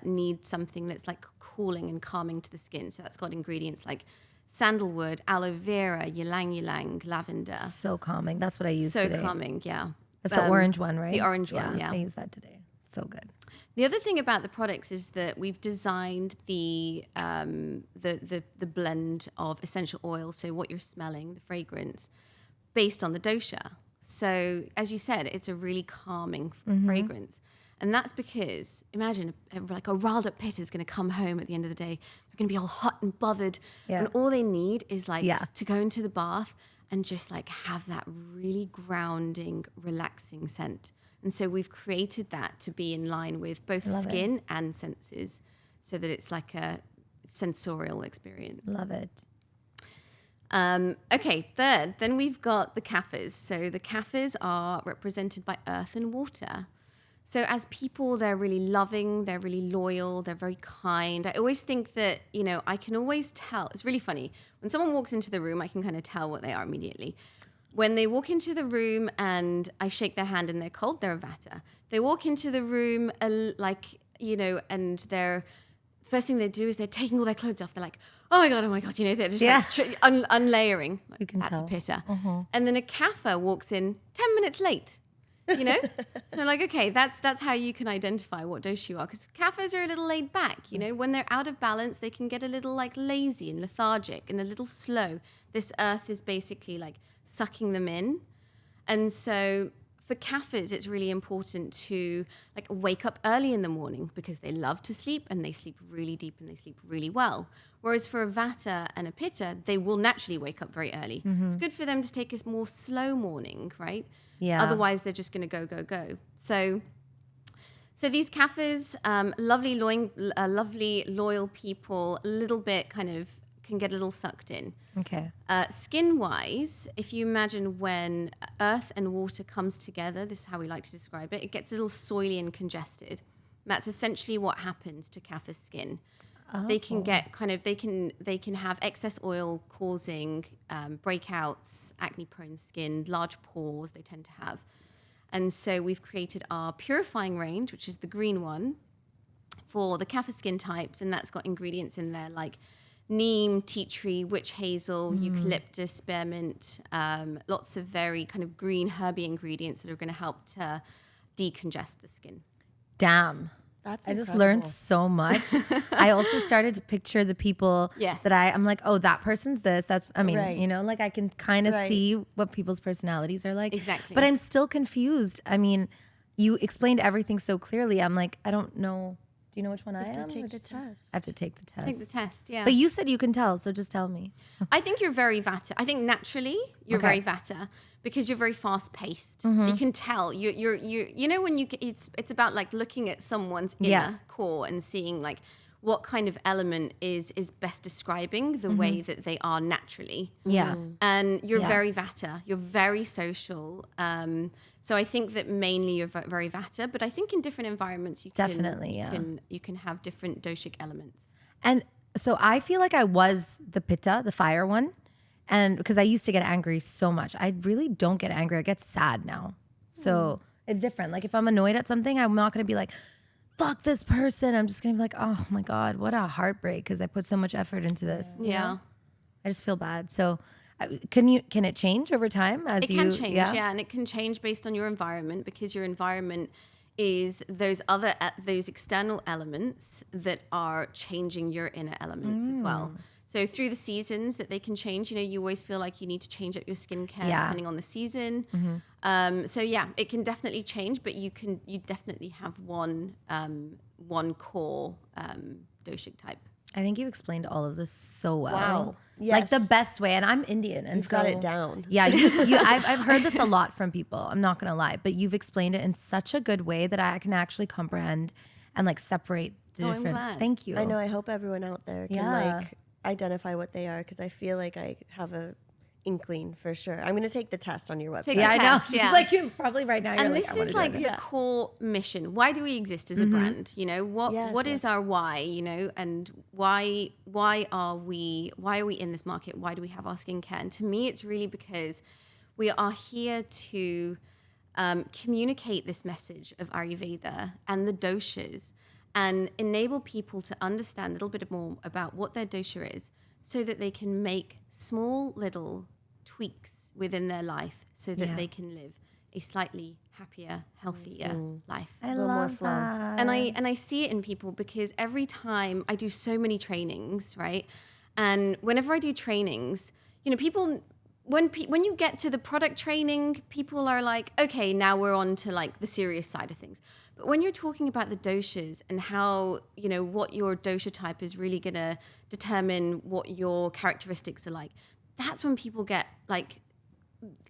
need something that's like cooling and calming to the skin. So that's got ingredients like sandalwood, aloe vera, ylang-ylang, lavender. So calming. That's what I use today. So calming, yeah. It's the orange one, right? The orange one, yeah. I use that today. So good. The other thing about the products is that we've designed the blend of essential oil, so what you're smelling, the fragrance, based on the dosha. So as you said, it's a really calming fragrance. And that's because, imagine, like a riled up Pitta is going to come home at the end of the day. They're going to be all hot and bothered. Yeah. And all they need is like to go into the bath and just like have that really grounding, relaxing scent. And so we've created that to be in line with both skin and senses, so that it's like a sensorial experience. Love it. Okay, third, then we've got the kaffas. So the kaffas are represented by earth and water. So as people, they're really loving, they're really loyal, they're very kind. I always think that, you know, I can always tell. It's really funny. When someone walks into the room, I can kind of tell what they are immediately. When they walk into the room and I shake their hand and they're cold, they're a Vata. They walk into the room, like, you know, and they're, first thing they do is they're taking all their clothes off. They're like, oh my God, you know, they're just like unlayering. Like, you can that's tell. a Pitta. And then a Kapha walks in 10 minutes late. You know, so like, okay, that's how you can identify what dosha you are, because kaffas are a little laid back. You know, when they're out of balance, they can get a little like lazy and lethargic and a little slow. This earth is basically like sucking them in, and so for kaffas, it's really important to like wake up early in the morning, because they love to sleep and they sleep really deep and they sleep really well. Whereas for a Vata and a Pitta, they will naturally wake up very early. It's good for them to take a more slow morning, right? Yeah. Otherwise, they're just going to go. So these kaffas, lovely, loyal people, a little bit kind of can get a little sucked in. Okay. Skin-wise, if you imagine when earth and water comes together, this is how we like to describe it, it gets a little soily and congested. That's essentially what happens to kapha skin. They can get they can have excess oil causing breakouts, acne-prone skin, large pores they tend to have. And so we've created our purifying range, which is the green one, for the Kapha skin types, and that's got ingredients in there like neem, tea tree, witch hazel, eucalyptus, spearmint, lots of very kind of green herby ingredients that are going to help to decongest the skin. Damn. That's I just incredible. learned so much. I also started to picture the people that I'm like, oh, that person's this. That's, I mean, Right. you know, like I can kind of Right. see what people's personalities are like. Exactly. But I'm still confused. I mean, you explained everything so clearly. I'm like, I don't know. Do you know which one I am? To take Or the just- test. I have to take the test. Take the test, yeah. But you said you can tell, so just tell me. I think you're very Vata. I think naturally you're Okay. very Vata because you're very fast paced. Mm-hmm. You can tell you know when it's about like looking at someone's inner Yeah. core and seeing like what kind of element is best describing the Mm-hmm. way that they are naturally. Yeah. And you're Yeah. very Vata. You're very social. So I think that mainly you're very Vata, but I think in different environments Definitely, you can have different doshic elements. And so I feel like I was the Pitta, the fire one. And because I used to get angry so much. I really don't get angry. I get sad now. So it's different. Like if I'm annoyed at something, I'm not going to be like, fuck this person. I'm just going to be like, oh my God, what a heartbreak because I put so much effort into this. you Yeah. know? I just feel bad. So can it change over time as It can change, yeah, and it can change based on your environment because your environment is those external elements that are changing your inner elements as well. So through the seasons that they can change, you know, you always feel like you need to change up your skincare depending on the season. So yeah, it can definitely change, but you definitely have one core doshic type. I think you explained all of this so well. Wow. Like the Yes. best way. And I'm Indian. And You've got it down. Yeah. I've heard this a lot from people. I'm not going to lie. But you've explained it in such a good way that I can actually comprehend and like separate the Oh, I'm different. glad. Thank you. I know. I hope everyone out there can Yeah. like identify what they are because I feel like I have a inkling for sure. I'm going to take the test on your website. Take Yeah, I know. test, yeah. Like you probably right now. You're And like, this I wanna is do like it. the core mission. Why do we exist as a brand? You know, what is our why, you know, and why are we in this market? Why do we have our skincare? And to me, it's really because we are here to communicate this message of Ayurveda and the doshas and enable people to understand a little bit more about what their dosha is so that they can make small little tweaks within their life so that they can live a slightly happier, healthier life. I little more love flow. that. And I see it in people because every time I do so many trainings, right? And whenever I do trainings, you know, people when you get to the product training, people are like, okay, now we're on to like the serious side of things. But when you're talking about the doshas and how, you know, what your dosha type is really going to determine what your characteristics are like, that's when people get like,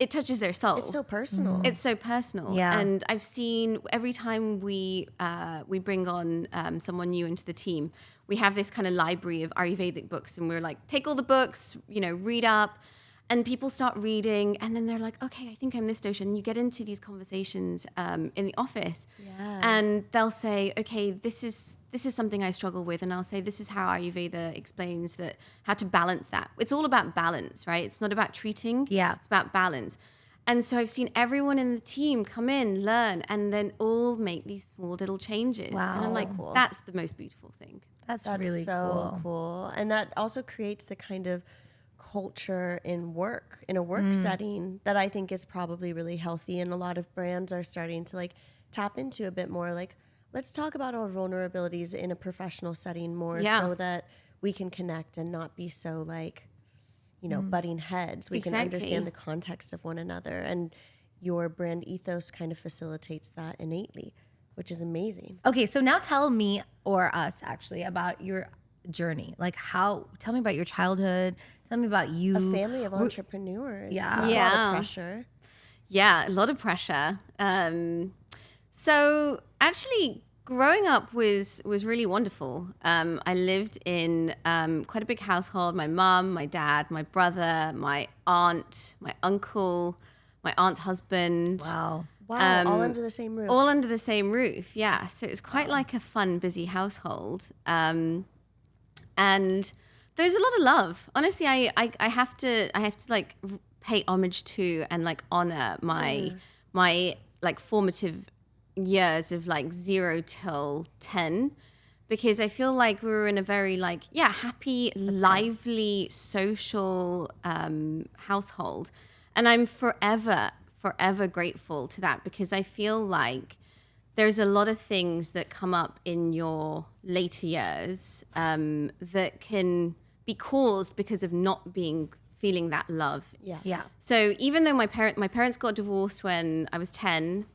it touches their soul. It's so personal. It's so personal. Yeah. And I've seen every time we bring on someone new into the team, we have this kind of library of Ayurvedic books and we're like, take all the books, you know, read up. And people start reading, and then they're like, "Okay, I think I'm this dosha." And you get into these conversations in the office, and they'll say, "Okay, this is something I struggle with," and I'll say, "This is how Ayurveda explains that how to balance that." It's all about balance, right? It's not about treating. Yeah. It's about balance. And so I've seen everyone in the team come in, learn, and then all make these small little changes. Wow. And I'm So like, cool. that's the most beautiful thing. That's That's really so cool. And that also creates the kind of culture in a work setting that I think is probably really healthy, and a lot of brands are starting to like tap into a bit more. Like, let's talk about our vulnerabilities in a professional setting more, so that we can connect and not be so like, you know, butting heads. We can understand the context of one another, and your brand ethos kind of facilitates that innately, which is amazing. Okay, so now tell me or us actually about your journey. Like tell me about your childhood. Tell me about you. A family of entrepreneurs. Yeah. That's a lot Yeah. of pressure. Yeah, a lot of pressure. So actually, growing up was really wonderful. I lived in quite a big household. My mum, my dad, my brother, my aunt, my uncle, my aunt's husband. Wow. Wow, all under the same roof. All under the same roof, yeah. So it was quite like a fun, busy household. And there's a lot of love. Honestly, I have to like pay homage to and like honor my like formative years of like 0 till 10, because I feel like we were in a very like, happy, lively, social household. And I'm forever grateful to that, because I feel like there's a lot of things that come up in your later years that can be caused because of not feeling that love. Yeah. So even though my parents got divorced when I was 10,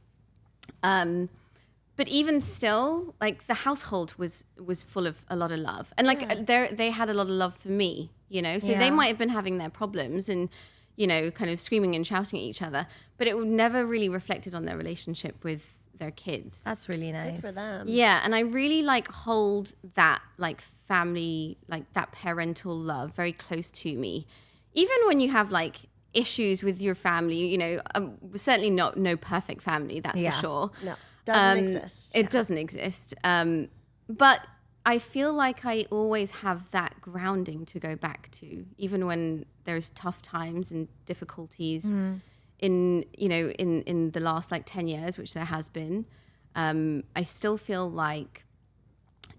but even still, like the household was full of a lot of love, and like they had a lot of love for me, you know. So they might have been having their problems and, you know, kind of screaming and shouting at each other, but it never really reflected on their relationship with their kids. That's really nice. Good for them. Yeah, and I really like hold that like family, like that parental love very close to me, even when you have like issues with your family. You know, certainly no perfect family, that's for sure. No. Doesn't exist. It doesn't exist. But I feel like I always have that grounding to go back to, even when there's tough times and difficulties in the last like 10 years, which there has been. I still feel like,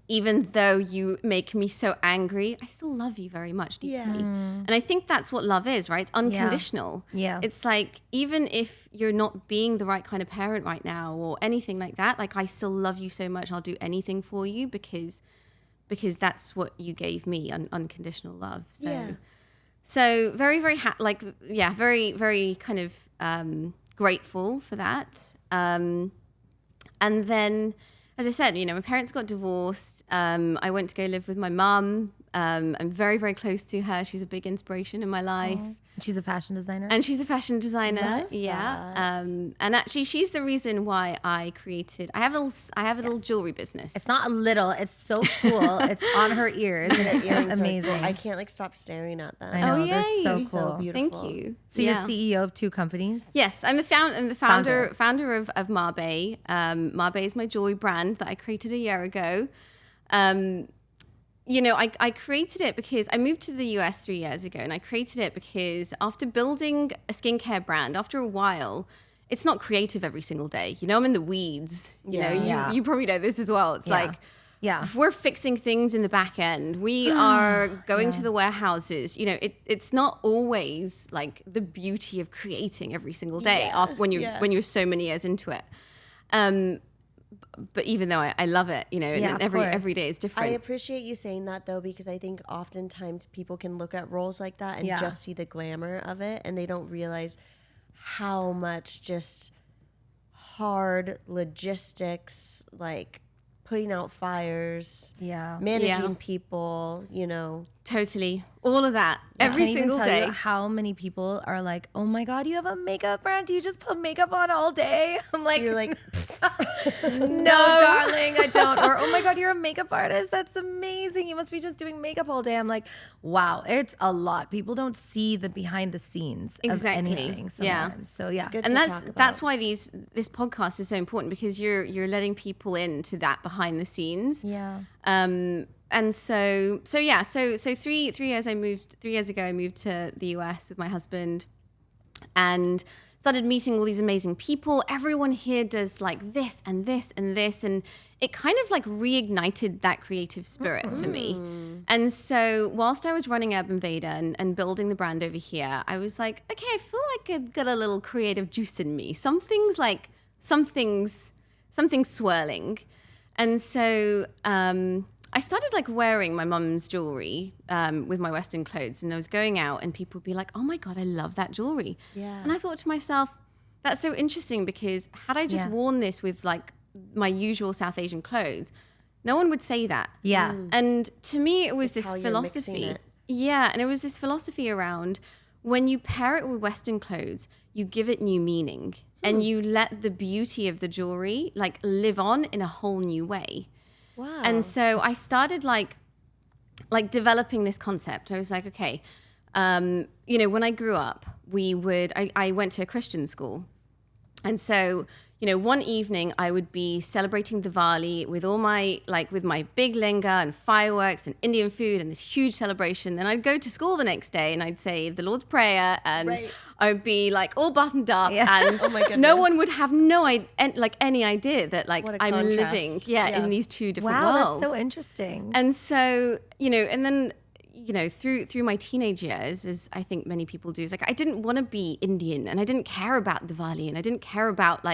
even though you make me so angry, I still love you very much deeply. Yeah. And I think that's what love is, right? It's unconditional. Yeah. It's like, even if you're not being the right kind of parent right now or anything like that, like I still love you so much. I'll do anything for you because that's what you gave me, unconditional love. So very, very, very, very kind of grateful for that. And then, as I said, you know, my parents got divorced. I went to go live with my mum. I'm very, very close to her. She's a big inspiration in my life. She's a fashion designer. And she's a fashion designer. Love Yeah. that. And actually, she's the reason why I created. I have a little jewelry business. It's not a little. It's so cool. It's on her ears. And it's amazing. I can't like stop staring at them. I know. Oh, They're yay. so So cool. beautiful. Thank you. So you're CEO of 2 companies? Yes, I'm the founder of MAABAE. MAABAE is my jewelry brand that I created a year ago. You know, I created it because I moved to the US 3 years ago, and I created it because after building a skincare brand, after a while, it's not creative every single day. You know, I'm in the weeds. You know, you probably know this as well. It's like, if we're fixing things in the back end, we are going to the warehouses. You know, it's not always like the beauty of creating every single day when you're so many years into it. But even though I love it, you know, and every day is different. I appreciate you saying that though, because I think oftentimes people can look at roles like that and just see the glamour of it, and they don't realize how much just hard logistics, like putting out fires, managing people, you know. Totally. All of that. Every single I can't even tell day. you how many people are like, oh my God, you have a makeup brand? Do you just put makeup on all day? I'm like, You're like, no, darling, I don't. Or, oh my God, you're a makeup artist. That's amazing. You must be just doing makeup all day. I'm like, wow, it's a lot. People don't see the behind the scenes of anything sometimes. So yeah. good And to that's talk about. that's why this podcast is so important, because you're letting people into that behind the scenes. Yeah. And so 3 years ago I moved to the US with my husband and started meeting all these amazing people. Everyone here does like this and this and this, and it kind of like reignited that creative spirit for me. And so whilst I was running Urban Veda and building the brand over here, I was like, okay, I feel like I've got a little creative juice in me. Something's swirling. And so I started like wearing my mum's jewelry with my Western clothes, and I was going out and people would be like, oh my God, I love that jewelry. Yeah. And I thought to myself, that's so interesting, because had I just worn this with like my usual South Asian clothes, no one would say that. Yeah. And to me, it was It's this how you're mixing philosophy. it. Yeah. And it was this philosophy around when you pair it with Western clothes, you give it new meaning and you let the beauty of the jewelry like live on in a whole new way. Wow. And so I started like developing this concept. I was like, okay, you know, when I grew up, I went to a Christian school. And so one evening I would be celebrating Diwali with all my, with my big linga and fireworks and Indian food and this huge celebration. Then I'd go to school the next day and I'd say the Lord's Prayer and I'd be all buttoned up and oh my goodness. no one would have any idea that I'm living in these two different worlds. Wow, that's so interesting. And so, and then, through my teenage years, as I think many people do, is I didn't want to be Indian and I didn't care about Diwali and I didn't care about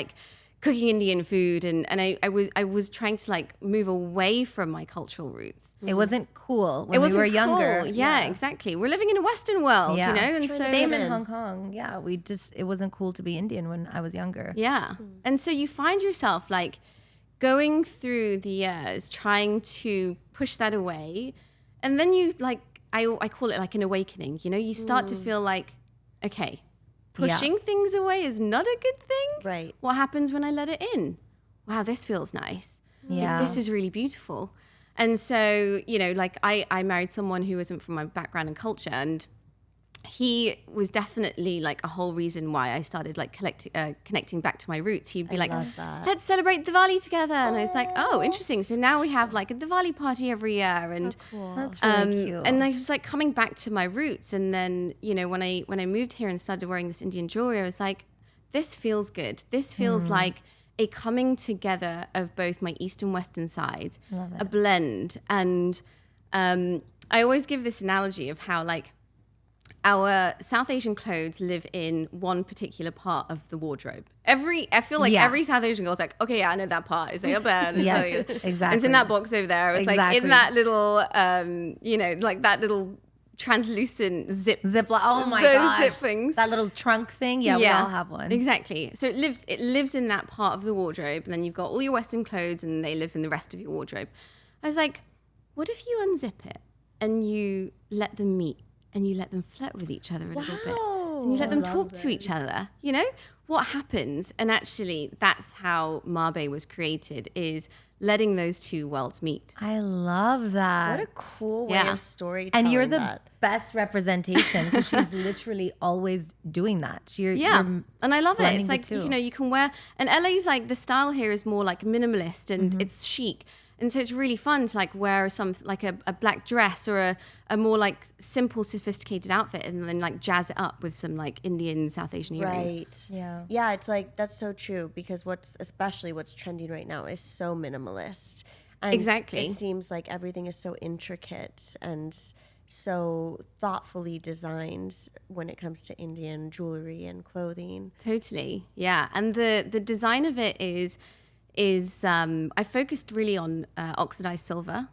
cooking Indian food and I was trying to move away from my cultural roots. It wasn't cool when we were younger. Yeah, exactly. We're living in a Western world, and so same in Hong Kong. Yeah, it wasn't cool to be Indian when I was younger. Yeah. And so you find yourself going through the years trying to push that away, and then you I call it an awakening. You start to feel okay, pushing things away is not a good thing. Right. What happens when I let it in? Wow, this feels nice. Yeah. This is really beautiful. And so, I married someone who wasn't from my background and culture, and he was definitely a whole reason why I started connecting back to my roots. He'd be let's celebrate Diwali together. And I was oh, interesting. So now we have a Diwali party every year. And cool. That's really cute. And I was coming back to my roots. And then, when I moved here and started wearing this Indian jewelry, I was this feels good. This feels like a coming together of both my East and Western sides, a blend. And I always give this analogy of how our South Asian clothes live in one particular part of the wardrobe. Every South Asian girl's okay, yeah, I know that part. It's up there. Yes, exactly. It's in that box over there. It's in that little, that little translucent zip. Oh my those gosh. zip things. That little trunk thing. Yeah, we all have one. Exactly. So it lives in that part of the wardrobe, and then you've got all your Western clothes, and they live in the rest of your wardrobe. I was what if you unzip it and you let them meet? And you let them flirt with each other a little bit. And you let them talk to each other. What happens? And actually, that's how MAABAE was created, is letting those two worlds meet. I love that. What a cool way of storytelling. And you're the best representation, because she's literally always doing that. You're and I love it. It's two. you can wear, and LA's the style here is more minimalist and it's chic. And so it's really fun to wear a black dress or a more simple, sophisticated outfit, and then jazz it up with some Indian, South Asian earrings. Right. Yeah. Yeah, it's that's so true, because what's trending right now is so minimalist. And exactly. It seems everything is so intricate and so thoughtfully designed when it comes to Indian jewelry and clothing. Totally. Yeah. And the design of it is I focused really on oxidized silver,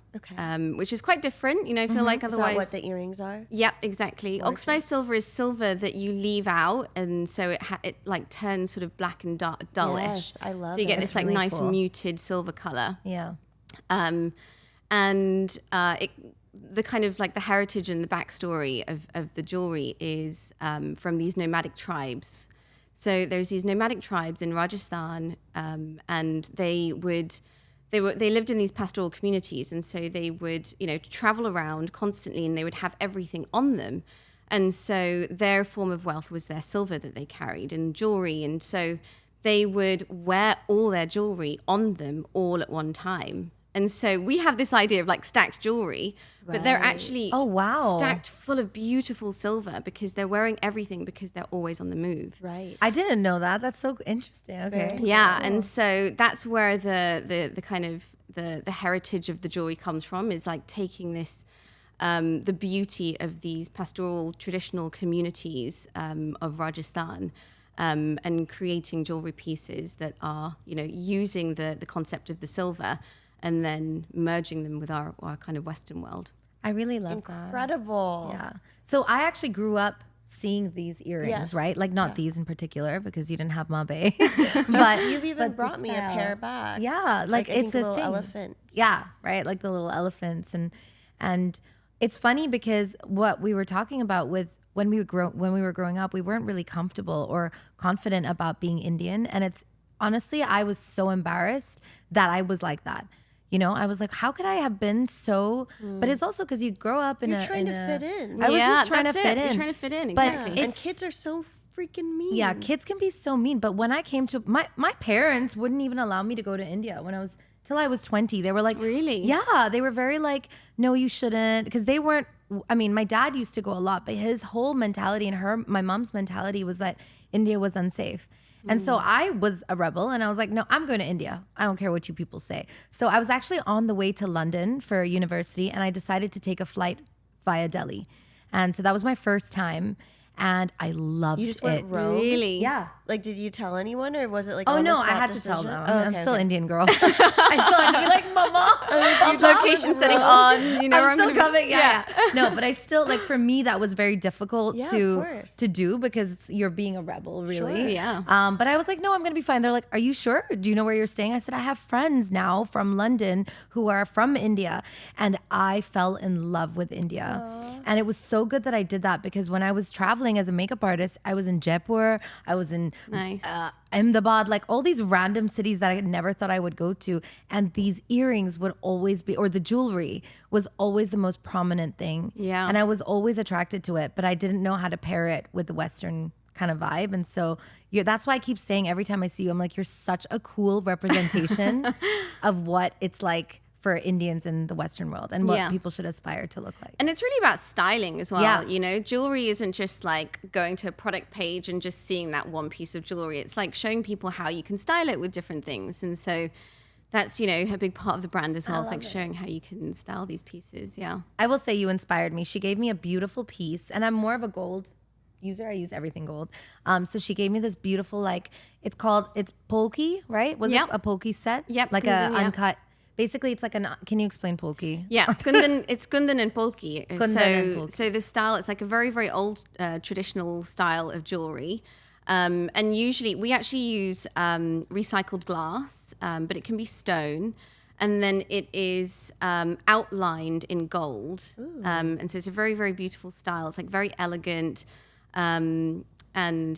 which is quite different. I feel otherwise. Is that what the earrings are? Yeah, exactly. Oxidized silver is silver that you leave out, and so it turns sort of black and dullish. Yes, I love it. So you get That's this really nice cool. muted silver color. Yeah. The kind of the heritage and the backstory of the jewelry is from these nomadic tribes. So there's these nomadic tribes in Rajasthan, and they lived in these pastoral communities, and so they would travel around constantly, and they would have everything on them, and so their form of wealth was their silver that they carried and jewelry, and so they would wear all their jewelry on them all at one time. And so we have this idea of stacked jewelry, but they're actually stacked full of beautiful silver, because they're wearing everything because they're always on the move. Right. I didn't know that. That's so interesting. Okay. Yeah, and so that's where the kind of the heritage of the jewelry comes from, is taking this the beauty of these pastoral traditional communities of Rajasthan. And creating jewelry pieces that are using the concept of the silver, and then merging them with our kind of Western world. I really love Incredible. that. Yeah. So I actually grew up seeing these earrings, Yes. right? Not these in particular, because you didn't have MAABAE. But You've even but brought the me a style. pair back. Yeah, I it's think a little thing. elephant. Yeah, right. The little elephants, and it's funny because what we were talking about with when we were growing up, we weren't really comfortable or confident about being Indian, and it's honestly, I was so embarrassed that I was like that. I was how could I have been so? But it's also because you grow up in You're a. trying to fit in. I was just trying to that's fit it. in. You're trying to fit in, But exactly. And kids are so freaking mean. Yeah, kids can be so mean. But when I came to my parents wouldn't even allow me to go to India till I was 20. They were like, Really? Yeah, they were very like, no, you shouldn't, because they weren't. I mean, my dad used to go a lot, but his whole mentality and my mom's mentality was that India was unsafe. And so I was a rebel and I was like, no, I'm going to India. I don't care what you people say. So I was actually on the way to London for university and I decided to take a flight via Delhi. And so that was my first time. And I loved You just went it. rogue? Really? Yeah. Like, did you tell anyone, or was it like? Oh on the no, I spot had to decision? tell them. Oh, I'm okay, still okay. Indian girl. I still had to be like, Mama. Location setting on, you know, I'm still gonna coming. Yeah. No, but I still like, for me that was very difficult Yeah, of to course. do because you're being a rebel, really. Sure. Yeah. But I was like, no, I'm gonna be fine. They're like, are you sure? Do you know where you're staying? I said, I have friends now from London who are from India, and I fell in love with India. Aww. And it was so good that I did that because when I was traveling as a makeup artist, I was in Jaipur, I was in Nice. Ahmedabad, like all these random cities that I never thought I would go to. And these earrings would always be, or the jewelry was always the most prominent thing. Yeah. And I was always attracted to it, but I didn't know how to pair it with the Western kind of vibe. And so that's why I keep saying every time I see you, I'm like, you're such a cool representation of what it's like for Indians in the Western world and what people should aspire to look like. And it's really about styling as well. Yeah. You know, jewelry isn't just like going to a product page and just seeing that one piece of jewelry. It's like showing people how you can style it with different things. And so that's, you know, a big part of the brand as well. It's like showing how you can style these pieces. Yeah. I will say you inspired me. She gave me a beautiful piece, and I'm more of a gold user. I use everything gold. So she gave me this beautiful, like, it's polki, right? Was it a polki set? Yep, Like kundan, a uncut. Basically, it's like can you explain polki? Yeah, kundan, it's kundan and polki. Kundan and polki. So the style, it's like a very, very old traditional style of jewelry. And usually we actually use recycled glass, but it can be stone. And then it is outlined in gold. And so it's a very, very beautiful style. It's like very elegant. And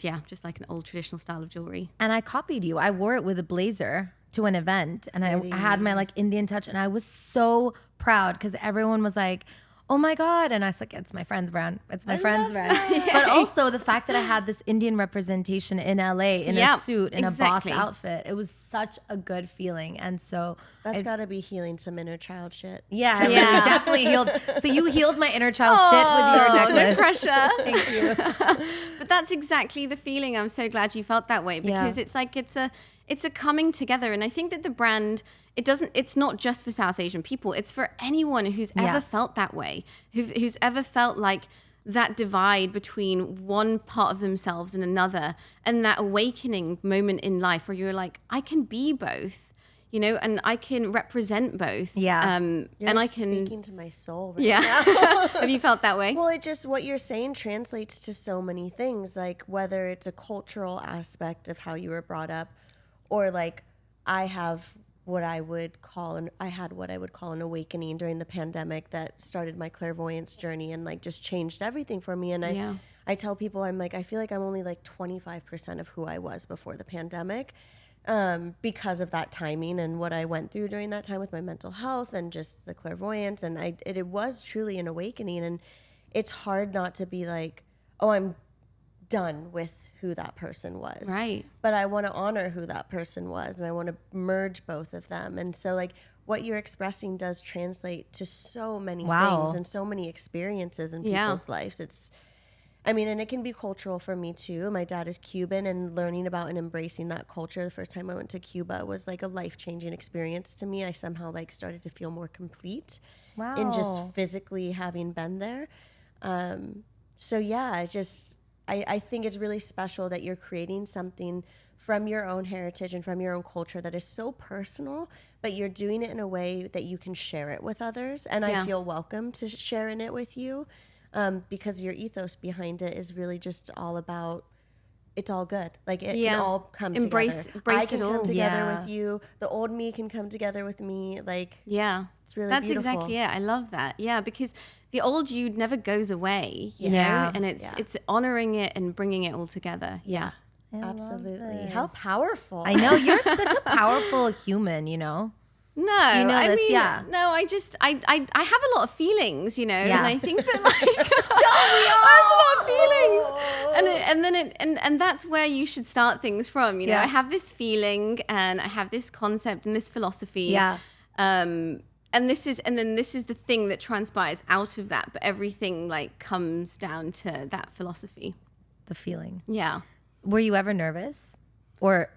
yeah, just like an old traditional style of jewelry. And I copied you. I wore it with a blazer to an event, and I had my like Indian touch, and I was so proud because everyone was like, oh my God. And I was like, it's my friend's brand. It's my friend's brand. But also the fact that I had this Indian representation in LA in a suit, in a boss outfit, it was such a good feeling. And so That's got to be healing some inner child shit. yeah, you definitely healed. So you healed my inner child shit with your necklace. No pressure. Thank you. But that's exactly the feeling. I'm so glad you felt that way because it's like it's a coming together. And I think that the brand, it's not just for South Asian people. It's for anyone who's ever felt that way, who's ever felt like that divide between one part of themselves and another, and that awakening moment in life where you're like, I can be both, you know, and I can represent both. Yeah. You're and like I can speaking to my soul right Yeah. now. Have you felt that way? Well, it just, what you're saying translates to so many things, like whether it's a cultural aspect of how you were brought up, or like I had what I would call an awakening during the pandemic that started my clairvoyance journey and like just changed everything for me. And I tell people, I'm like, I feel like I'm only like 25% of who I was before the pandemic, because of that timing and what I went through during that time with my mental health and just the clairvoyance. And it was truly an awakening. And it's hard not to be like, oh, I'm done with who that person was. Right. But I want to honor who that person was, and I want to merge both of them. And so like what you're expressing does translate to so many things and so many experiences in people's lives. And it can be cultural for me too. My dad is Cuban, and learning about and embracing that culture the first time I went to Cuba was like a life-changing experience to me. I somehow like started to feel more complete in just physically having been there. So yeah, I think it's really special that you're creating something from your own heritage and from your own culture that is so personal, but you're doing it in a way that you can share it with others. And I feel welcome to sharing it with you, because your ethos behind it is really just all about, it's all good. Like it can all come together. Embrace I can it all. come together with you. The old me can come together with me. Like, it's really That's beautiful. exactly it. I love that. Yeah, because the old you never goes away, you know, and it's honoring it and bringing it all together. Yeah. Absolutely. How powerful. I know, you're such a powerful human, you know? No, Do you know I this? mean, Yeah. no, I have a lot of feelings, you know, Yeah. and I think that like I have a lot of feelings, and that's where you should start things from, you know. Yeah. I have this feeling, and I have this concept and this philosophy, Yeah. and this is the thing that transpires out of that, but everything like comes down to that philosophy. The feeling. Yeah. Were you ever nervous? Or,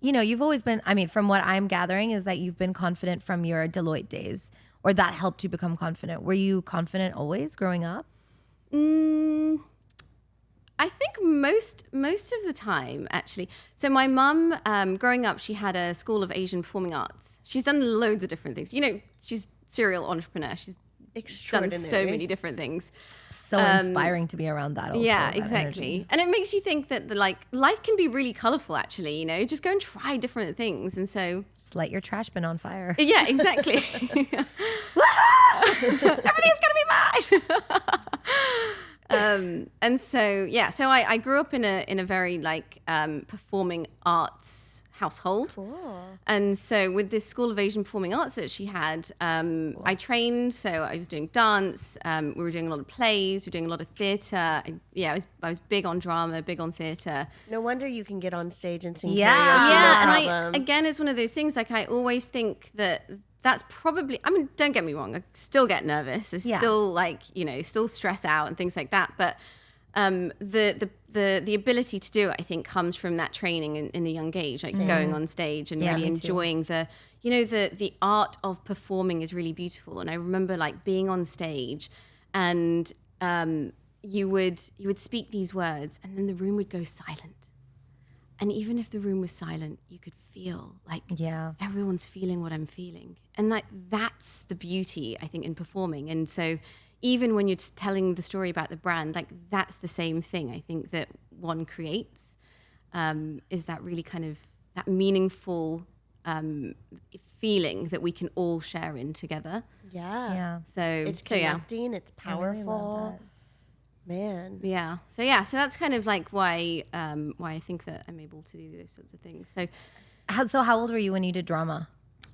you know, you've always been, I mean, from what I'm gathering is that you've been confident from your Deloitte days, or that helped you become confident. Were you confident always growing up? I think most of the time, actually. So my mum, growing up, she had a school of Asian performing arts. She's done loads of different things. You know, she's serial entrepreneur. She's done so many different things. So inspiring to be around that also. Yeah, that exactly. energy. And it makes you think that like life can be really colorful, actually, you know, just go and try different things. And so Just light your trash bin on fire. yeah, exactly. Everything's gonna be fine. And so yeah, so I grew up in a very like performing arts household. Cool. And so with this School of Asian Performing Arts that she had, I trained. So I was doing dance. We were doing a lot of plays. We were doing a lot of theatre. I was big on drama, big on theatre. No wonder you can get on stage and sing Yeah. karaoke. Yeah, no and problem. again, it's one of those things. Like I always think that that's probably. I mean, don't get me wrong. I still get nervous. I still like still stress out and things like that. But the ability to do it, I think, comes from that training in a young age, like going on stage and really me too. enjoying the art of performing is really beautiful. And I remember like being on stage, and you would speak these words, and then the room would go silent. And even if the room was silent, you could feel like everyone's feeling what I'm feeling, and like that's the beauty, I think, in performing. And so even when you're telling the story about the brand, like that's the same thing I think that one creates, is that really kind of that meaningful feeling that we can all share in together. Yeah. So It's so yeah. connecting. It's I really love powerful. that. Man. Yeah. So that's kind of like why I think that I'm able to do those sorts of things. So How old were you when you did drama?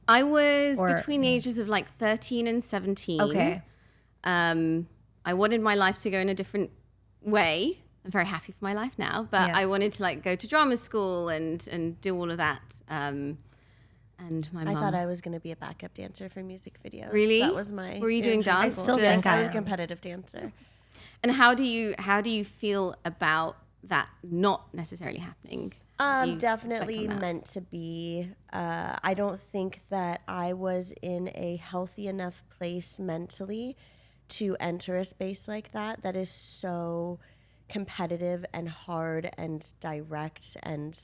I was between the ages of like 13 and 17. Okay. I wanted my life to go in a different way. I'm very happy for my life now, but I wanted to like go to drama school and do all of that. And my mum. I thought I was going to be a backup dancer for music videos. Really? That was my. Were you doing in high dance? school. I still Yes, think I I was a am. competitive dancer. And how do you feel about that not necessarily happening? How do you Definitely reflect on that? meant to be. I don't think that I was in a healthy enough place mentally to enter a space like that. That is so competitive and hard and direct, and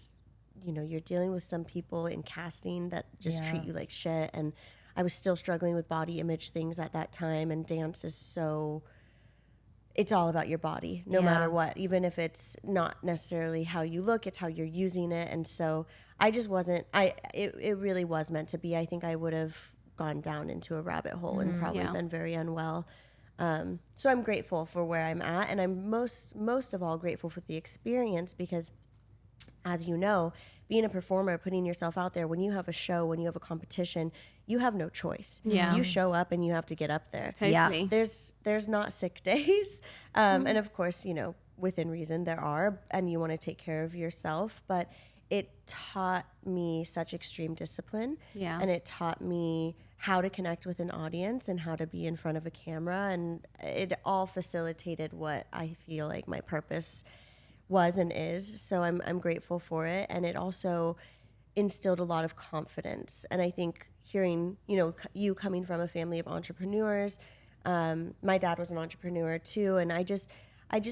you're dealing with some people in casting that just treat you like shit. And I was still struggling with body image things at that time, and dance is so. It's all about your body, no matter what. Even if it's not necessarily how you look, it's how you're using it. And so I just wasn't. It really was meant to be. I think I would have gone down into a rabbit hole and probably been very unwell. So I'm grateful for where I'm at, and I'm most of all grateful for the experience because, as you know, being a performer, putting yourself out there, when you have a show, when you have a competition, you have no choice. Yeah. You show up and you have to get up there. Totally. There's not sick days. And of course, within reason there are, and you want to take care of yourself. But it taught me such extreme discipline. Yeah. And it taught me how to connect with an audience and how to be in front of a camera. And it all facilitated what I feel like my purpose was and is. So I'm grateful for it. And it also instilled a lot of confidence. And I think hearing, you coming from a family of entrepreneurs, my dad was an entrepreneur too. And I just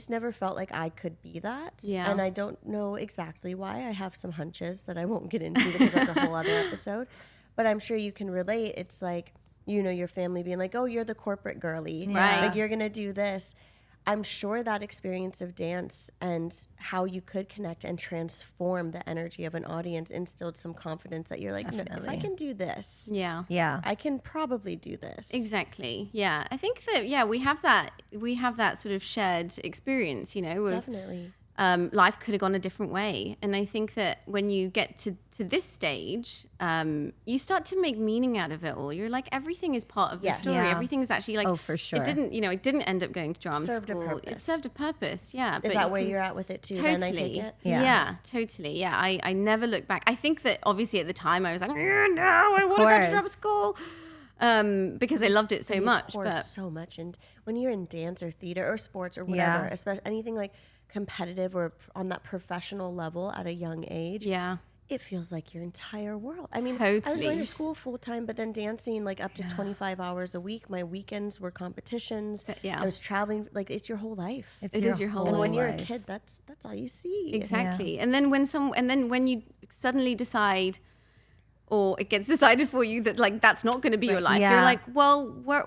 never felt like I could be that. Yeah. And I don't know exactly why. I have some hunches that I won't get into because that's a whole other episode. But I'm sure you can relate. It's like, your family being like, oh, you're the corporate girly. Right. Like, you're going to do this. I'm sure that experience of dance and how you could connect and transform the energy of an audience instilled some confidence that you're like, no, if I can do this, Yeah. I can probably do this. Exactly. Yeah. I think that we have that sort of shared experience, of Definitely. life could have gone a different way. And I think that when you get to this stage, you start to make meaning out of it all. You're like, everything is part of the story. Yeah. Everything is actually like, Oh, for sure. It didn't end up going to drama Served a school. purpose. It served a purpose. Yeah. Is that where you're at with it too? Totally. Then I take it. Yeah, totally. Yeah. I never look back. I think that obviously at the time I was like, no, I want to go to drama school. Because I loved it so much. Pour But so much. And when you're in dance or theater or sports or whatever, especially anything like competitive or on that professional level at a young age, yeah. it feels like your entire world. I mean, Totally. I was going to school full time, but then dancing like up to 25 hours a week. My weekends were competitions. Yeah. I was traveling. Like, it's your whole life. It is your whole and life. when you're a kid, that's all you see. Exactly. And then when you suddenly decide, or it gets decided for you that like that's not going to be your life, Yeah. you're like, well, what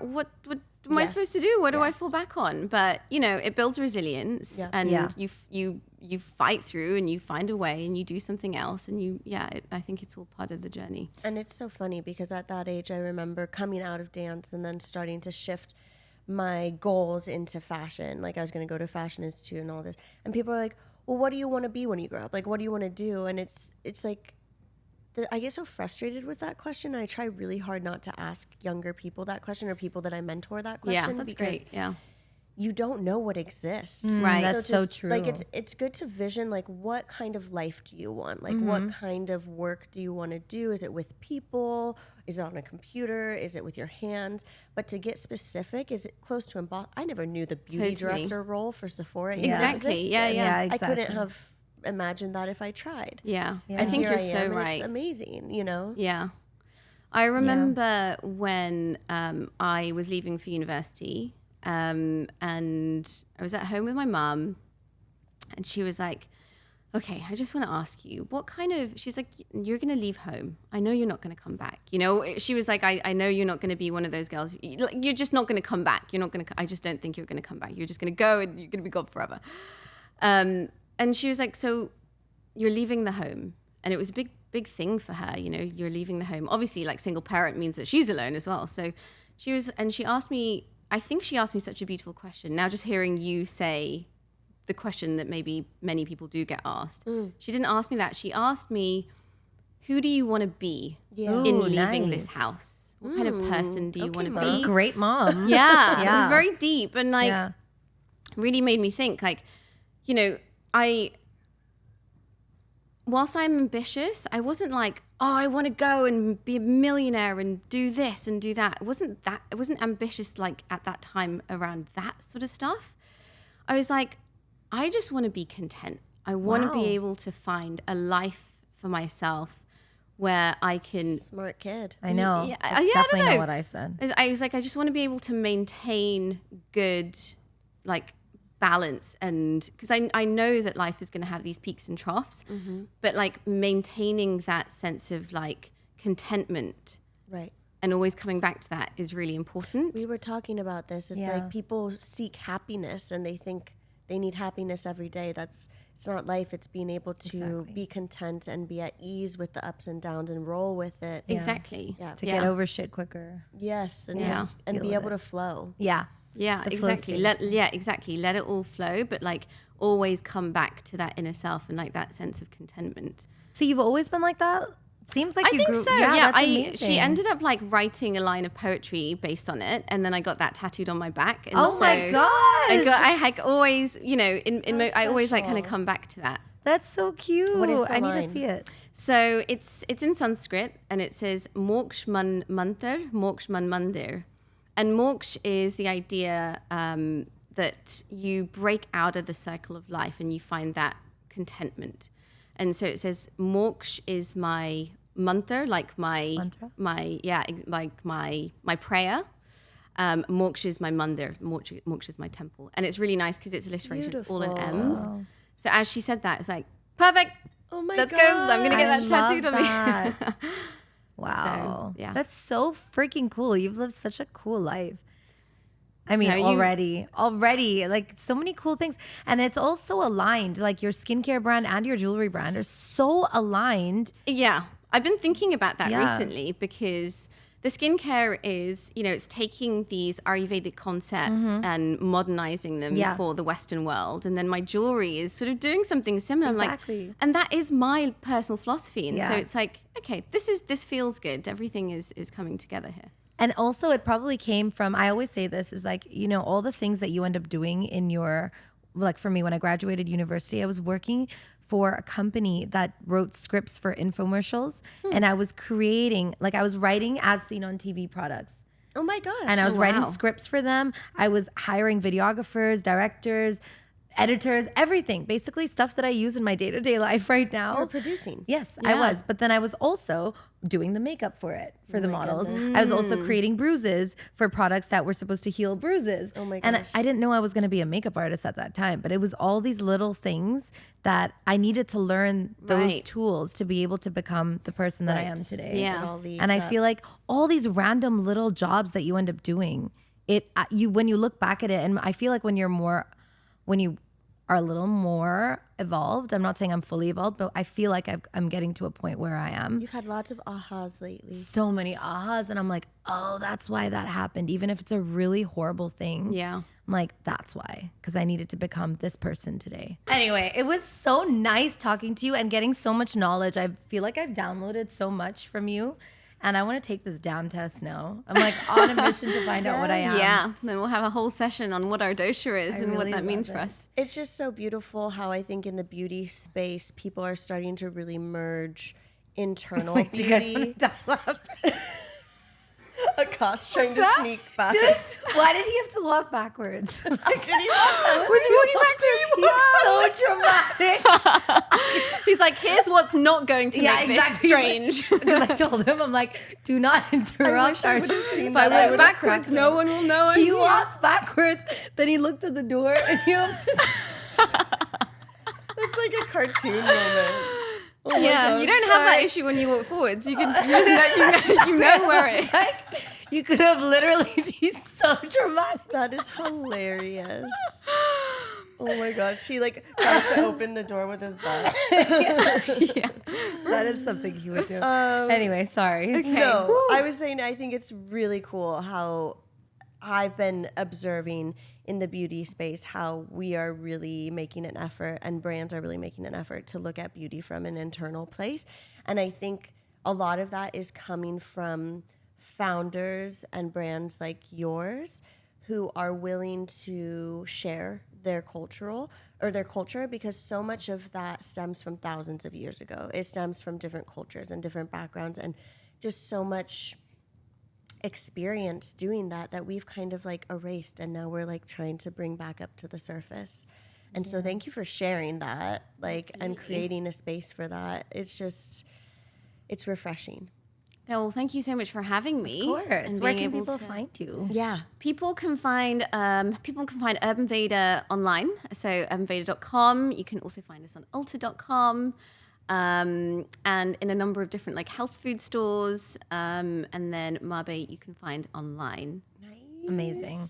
am I supposed to do? What do I fall back on? But it builds resilience, and you fight through, and you find a way, and you do something else, and I think it's all part of the journey. And it's so funny because at that age, I remember coming out of dance and then starting to shift my goals into fashion. Like, I was going to go to Fashion Institute and all this, and people are like, well, what do you want to be when you grow up? Like, what do you want to do? And it's like, I get so frustrated with that question. I try really hard not to ask younger people that question, or people that I mentor that question. Yeah, that's because great. Yeah. you don't know what exists. Right. That's so true. Like, it's good to vision, like, what kind of life do you want? Like, what kind of work do you want to do? Is it with people? Is it on a computer? Is it with your hands? But to get specific, is it close to I never knew the beauty director role for Sephora even Exactly. existed. Yeah, exactly. I couldn't have imagined that if I tried. Yeah. Yeah. I think Here you're I so am, and right. it's amazing, Yeah. I remember when I was leaving for university, and I was at home with my mum, and she was like, okay, I just want to ask you, she's like, you're going to leave home. I know you're not going to come back. She was like, I know you're not going to be one of those girls. You're just not going to come back. You're not going to, I just don't think you're going to come back. You're just going to go, and you're going to be gone forever. And she was like, so you're leaving the home. And it was a big thing for her, you're leaving the home. Obviously, like, single parent means that she's alone as well. So she asked me, I think she asked me such a beautiful question. Now, just hearing you say the question that maybe many people do get asked. She didn't ask me that. She asked me, who do you want to be in leaving this house? What kind of person do you want to be? Great mom. Yeah. It was very deep, and like really made me think, like, whilst I'm ambitious, I wasn't like, oh, I want to go and be a millionaire and do this and do that. It wasn't ambitious like at that time around that sort of stuff. I was like, I just want to be content. I want to be able to find a life for myself where I can... Smart kid. I know. Yeah, That's I definitely don't know. not what I said. I was like, I just want to be able to maintain good, like, balance, and because I know that life is going to have these peaks and troughs, but like maintaining that sense of like contentment, Right. and always coming back to that is really important. We were talking about this. It's like people seek happiness and they think they need happiness every day. It's not life. It's being able to be content and be at ease with the ups and downs and roll with it. Exactly. Yeah. To get over shit quicker. Yes. And just and be with able it. to flow. Yeah. Yeah, The flow exactly. states. Let it all flow, but like always come back to that inner self and like that sense of contentment. So you've always been like that? Seems like I you think grew. so. Yeah, that's She amazing. ended up like writing a line of poetry based on it, and then I got that tattooed on my back. And Oh my gosh. I like always, I always like kind of special. come back to that. That's so cute. What is the I need to line? see it. So it's in Sanskrit, and it says Moksh Man Mantar, Moksh Man Mandir. And moksh is the idea that you break out of the circle of life and you find that contentment. And so it says moksh is my mantra, like my prayer. Moksha is my mandir. Moksha is my temple. And it's really nice because it's alliteration. It's all in M's. So as she said that, it's like, perfect. Oh my Let's God. go. I'm going to get I that tattooed on me. love that. Wow. So, yeah. That's so freaking cool. You've lived such a cool life. I mean, No, already, like so many cool things. And it's also aligned, like your skincare brand and your jewelry brand are so aligned. Yeah. I've been thinking about that Yeah. recently because the skincare is, it's taking these Ayurvedic concepts and modernizing them for the Western world. And then my jewelry is sort of doing something similar. Exactly. And that is my personal philosophy. And so Yeah. it's like, okay, this feels good. Everything is coming together here. And also it probably came from, I always say this, is like, all the things that you end up doing in your, like for me, when I graduated university, I was working for a company that wrote scripts for infomercials. And I was creating, like I was writing as seen on TV products. Oh my gosh. And I was writing wow. scripts for them. I was hiring videographers, directors, editors, everything. Basically stuff that I use in my day-to-day life right now. You're producing. Yes, I was. But then I was also doing the makeup for it, for the models. I was also creating bruises for products that were supposed to heal bruises. Oh my And gosh. I didn't know I was going to be a makeup artist at that time, but it was all these little things that I needed to learn those Right. tools to be able to become the person that I am today. Yeah. It all leads And I up. feel like all these random little jobs that you end up doing, when you look back at it, and I feel like when you are a little more evolved, I'm not saying I'm fully evolved, but I feel like I'm getting to a point where I am. You've had lots of ahas lately. So many ahas, and I'm like, oh, that's why that happened. Even if it's a really horrible thing. Yeah. I'm like, that's why, because I needed to become this person today. Anyway, it was so nice talking to you and getting so much knowledge. I feel like I've downloaded so much from you, and I want to take this damn test now. I'm like on a mission to find out what I am. Yeah. Then we'll have a whole session on what our dosha is and what really that means love for it. us. It's just so beautiful how I think in the beauty space, people are starting to really merge internal Do you guys beauty. want to laugh? Akash trying to sneak back. Dude, why did he have to walk backwards? Did he Was he walking back to He's so dramatic. He's like, here's what's not going to Yeah, make exactly. this strange. Because I told him, I'm like, do not interrupt. wish I would have seen If I that. I went would have backwards, no one will know. He walked backwards, then he looked at the door, and he opened. It's like a cartoon moment. Oh my Yeah, gosh. you don't have that issue when you walk forwards. You can you know where it is. You could have literally. He's so dramatic. That is hilarious. Oh my gosh. He like tries to open the door with his butt. That is something he would do. Anyway, sorry. No, I was saying I think it's really cool how I've been observing in the beauty space how we are really making an effort and brands are really making an effort to look at beauty from an internal place. And I think a lot of that is coming from founders and brands like yours who are willing to share their culture, because so much of that stems from thousands of years ago. It stems from different cultures and different backgrounds and just so much experience doing that we've kind of like erased, and now we're like trying to bring back up to the surface. And so thank you for sharing that, like, and creating a space for that. It's refreshing. Well, thank you so much for having me. Of course. and Where being can able people to- find you? Yeah. People can find Urban Veda online, so urbanveda.com. You can also find us on ulta.com, and in a number of different like health food stores, and then MAABAE you can find online. Amazing.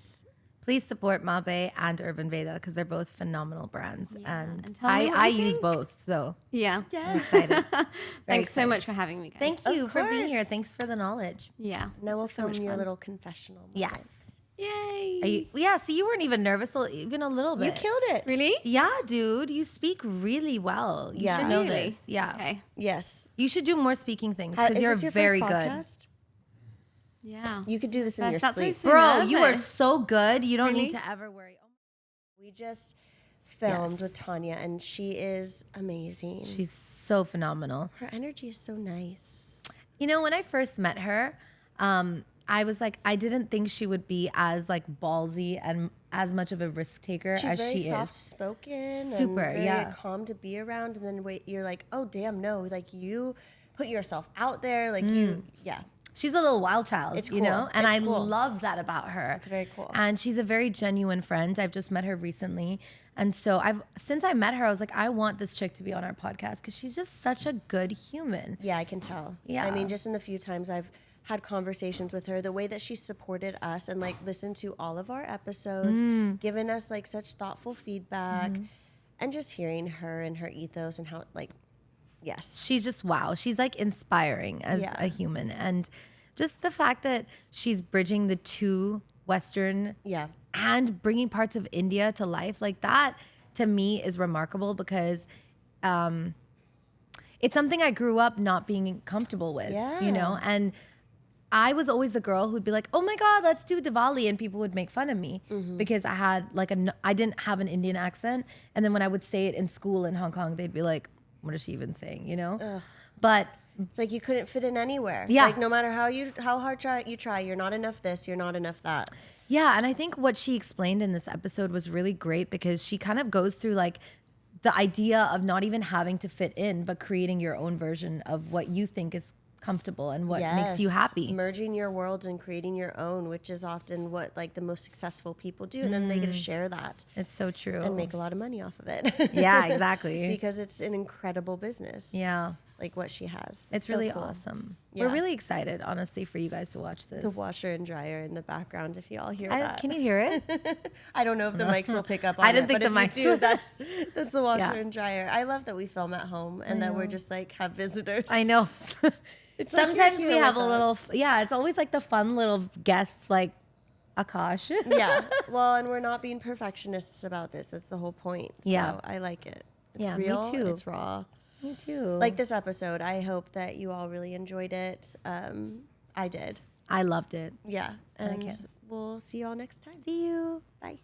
Please support MAABAE and Urban Veda because they're both phenomenal brands, and and tell me what I you use think. both. So Yeah. excited. Thanks so much for having me, guys. Thank you for being here. course. Thanks for the knowledge. Yeah. Now we'll so much film your fun. little confessional moment. Yes. Yay. Are you, yeah. So you weren't even nervous, even a little bit. You killed it. Really? Yeah, dude. You speak really well. You Yeah. should know Really? this. Yeah. Okay. Yes. You should do more speaking things because Is you're this your very first good. podcast? Yeah. You could do this in your That's sleep. so Bro, you are nervous. so good. You don't Really? need to ever worry. We just filmed Yes. with Tanya, and she is amazing. She's so phenomenal. Her energy is so nice. You know, when I first met her, I was like, I didn't think she would be as like ballsy and as much of a risk taker She's as very she soft is. spoken, Super, and very yeah. calm to be around. And then you're like, oh damn, no, like you put yourself out there, like yeah. She's a little wild child, It's you cool. know, and It's I cool. love that about her. It's very cool. And she's a very genuine friend. I've just met her recently, and so since I met her, I was like, I want this chick to be on our podcast because she's just such a good human. Yeah, I can tell. Yeah. I mean, just in the few times I've had conversations with her, the way that she supported us and like listened to all of our episodes, given us like such thoughtful feedback, and just hearing her and her ethos and how like, yes. She's just wow. She's like inspiring as Yeah. a human, and just the fact that she's bridging the two Western and bringing parts of India to life, like that to me is remarkable because it's something I grew up not being comfortable with, you know, and I was always the girl who'd be like, oh my God, let's do Diwali. And people would make fun of me because I had like I didn't have an Indian accent. And then when I would say it in school in Hong Kong, they'd be like, what is she even saying, you know? Ugh. But it's like you couldn't fit in anywhere. Yeah. Like no matter how hard you try, you're not enough this, you're not enough that. Yeah. And I think what she explained in this episode was really great because she kind of goes through like the idea of not even having to fit in, but creating your own version of what you think is comfortable and what makes you happy. Merging your worlds and creating your own, which is often what like the most successful people do. And then they get to share that. It's so true. And make a lot of money off of it. Yeah, exactly. Because it's an incredible business. Yeah. Like what she has. It's so really cool. awesome. Yeah. We're really excited, honestly, for you guys to watch this. The washer and dryer in the background, if you all hear that. Can you hear it? I don't know if the mics will pick up on I didn't it, think but the if you mics do, that's the washer and dryer. I love that we film at home and that know. we're just like have visitors. I know. It's like Sometimes you're we here have a with little, us. it's always like the fun little guests like Akash. Yeah. Well, and we're not being perfectionists about this. That's the whole point. Yeah. So I like it. It's Yeah, me real. too. It's raw. Me too. Like this episode, I hope that you all really enjoyed it. I did. I loved it. Yeah. And it. we'll see you all next time. See you. Bye.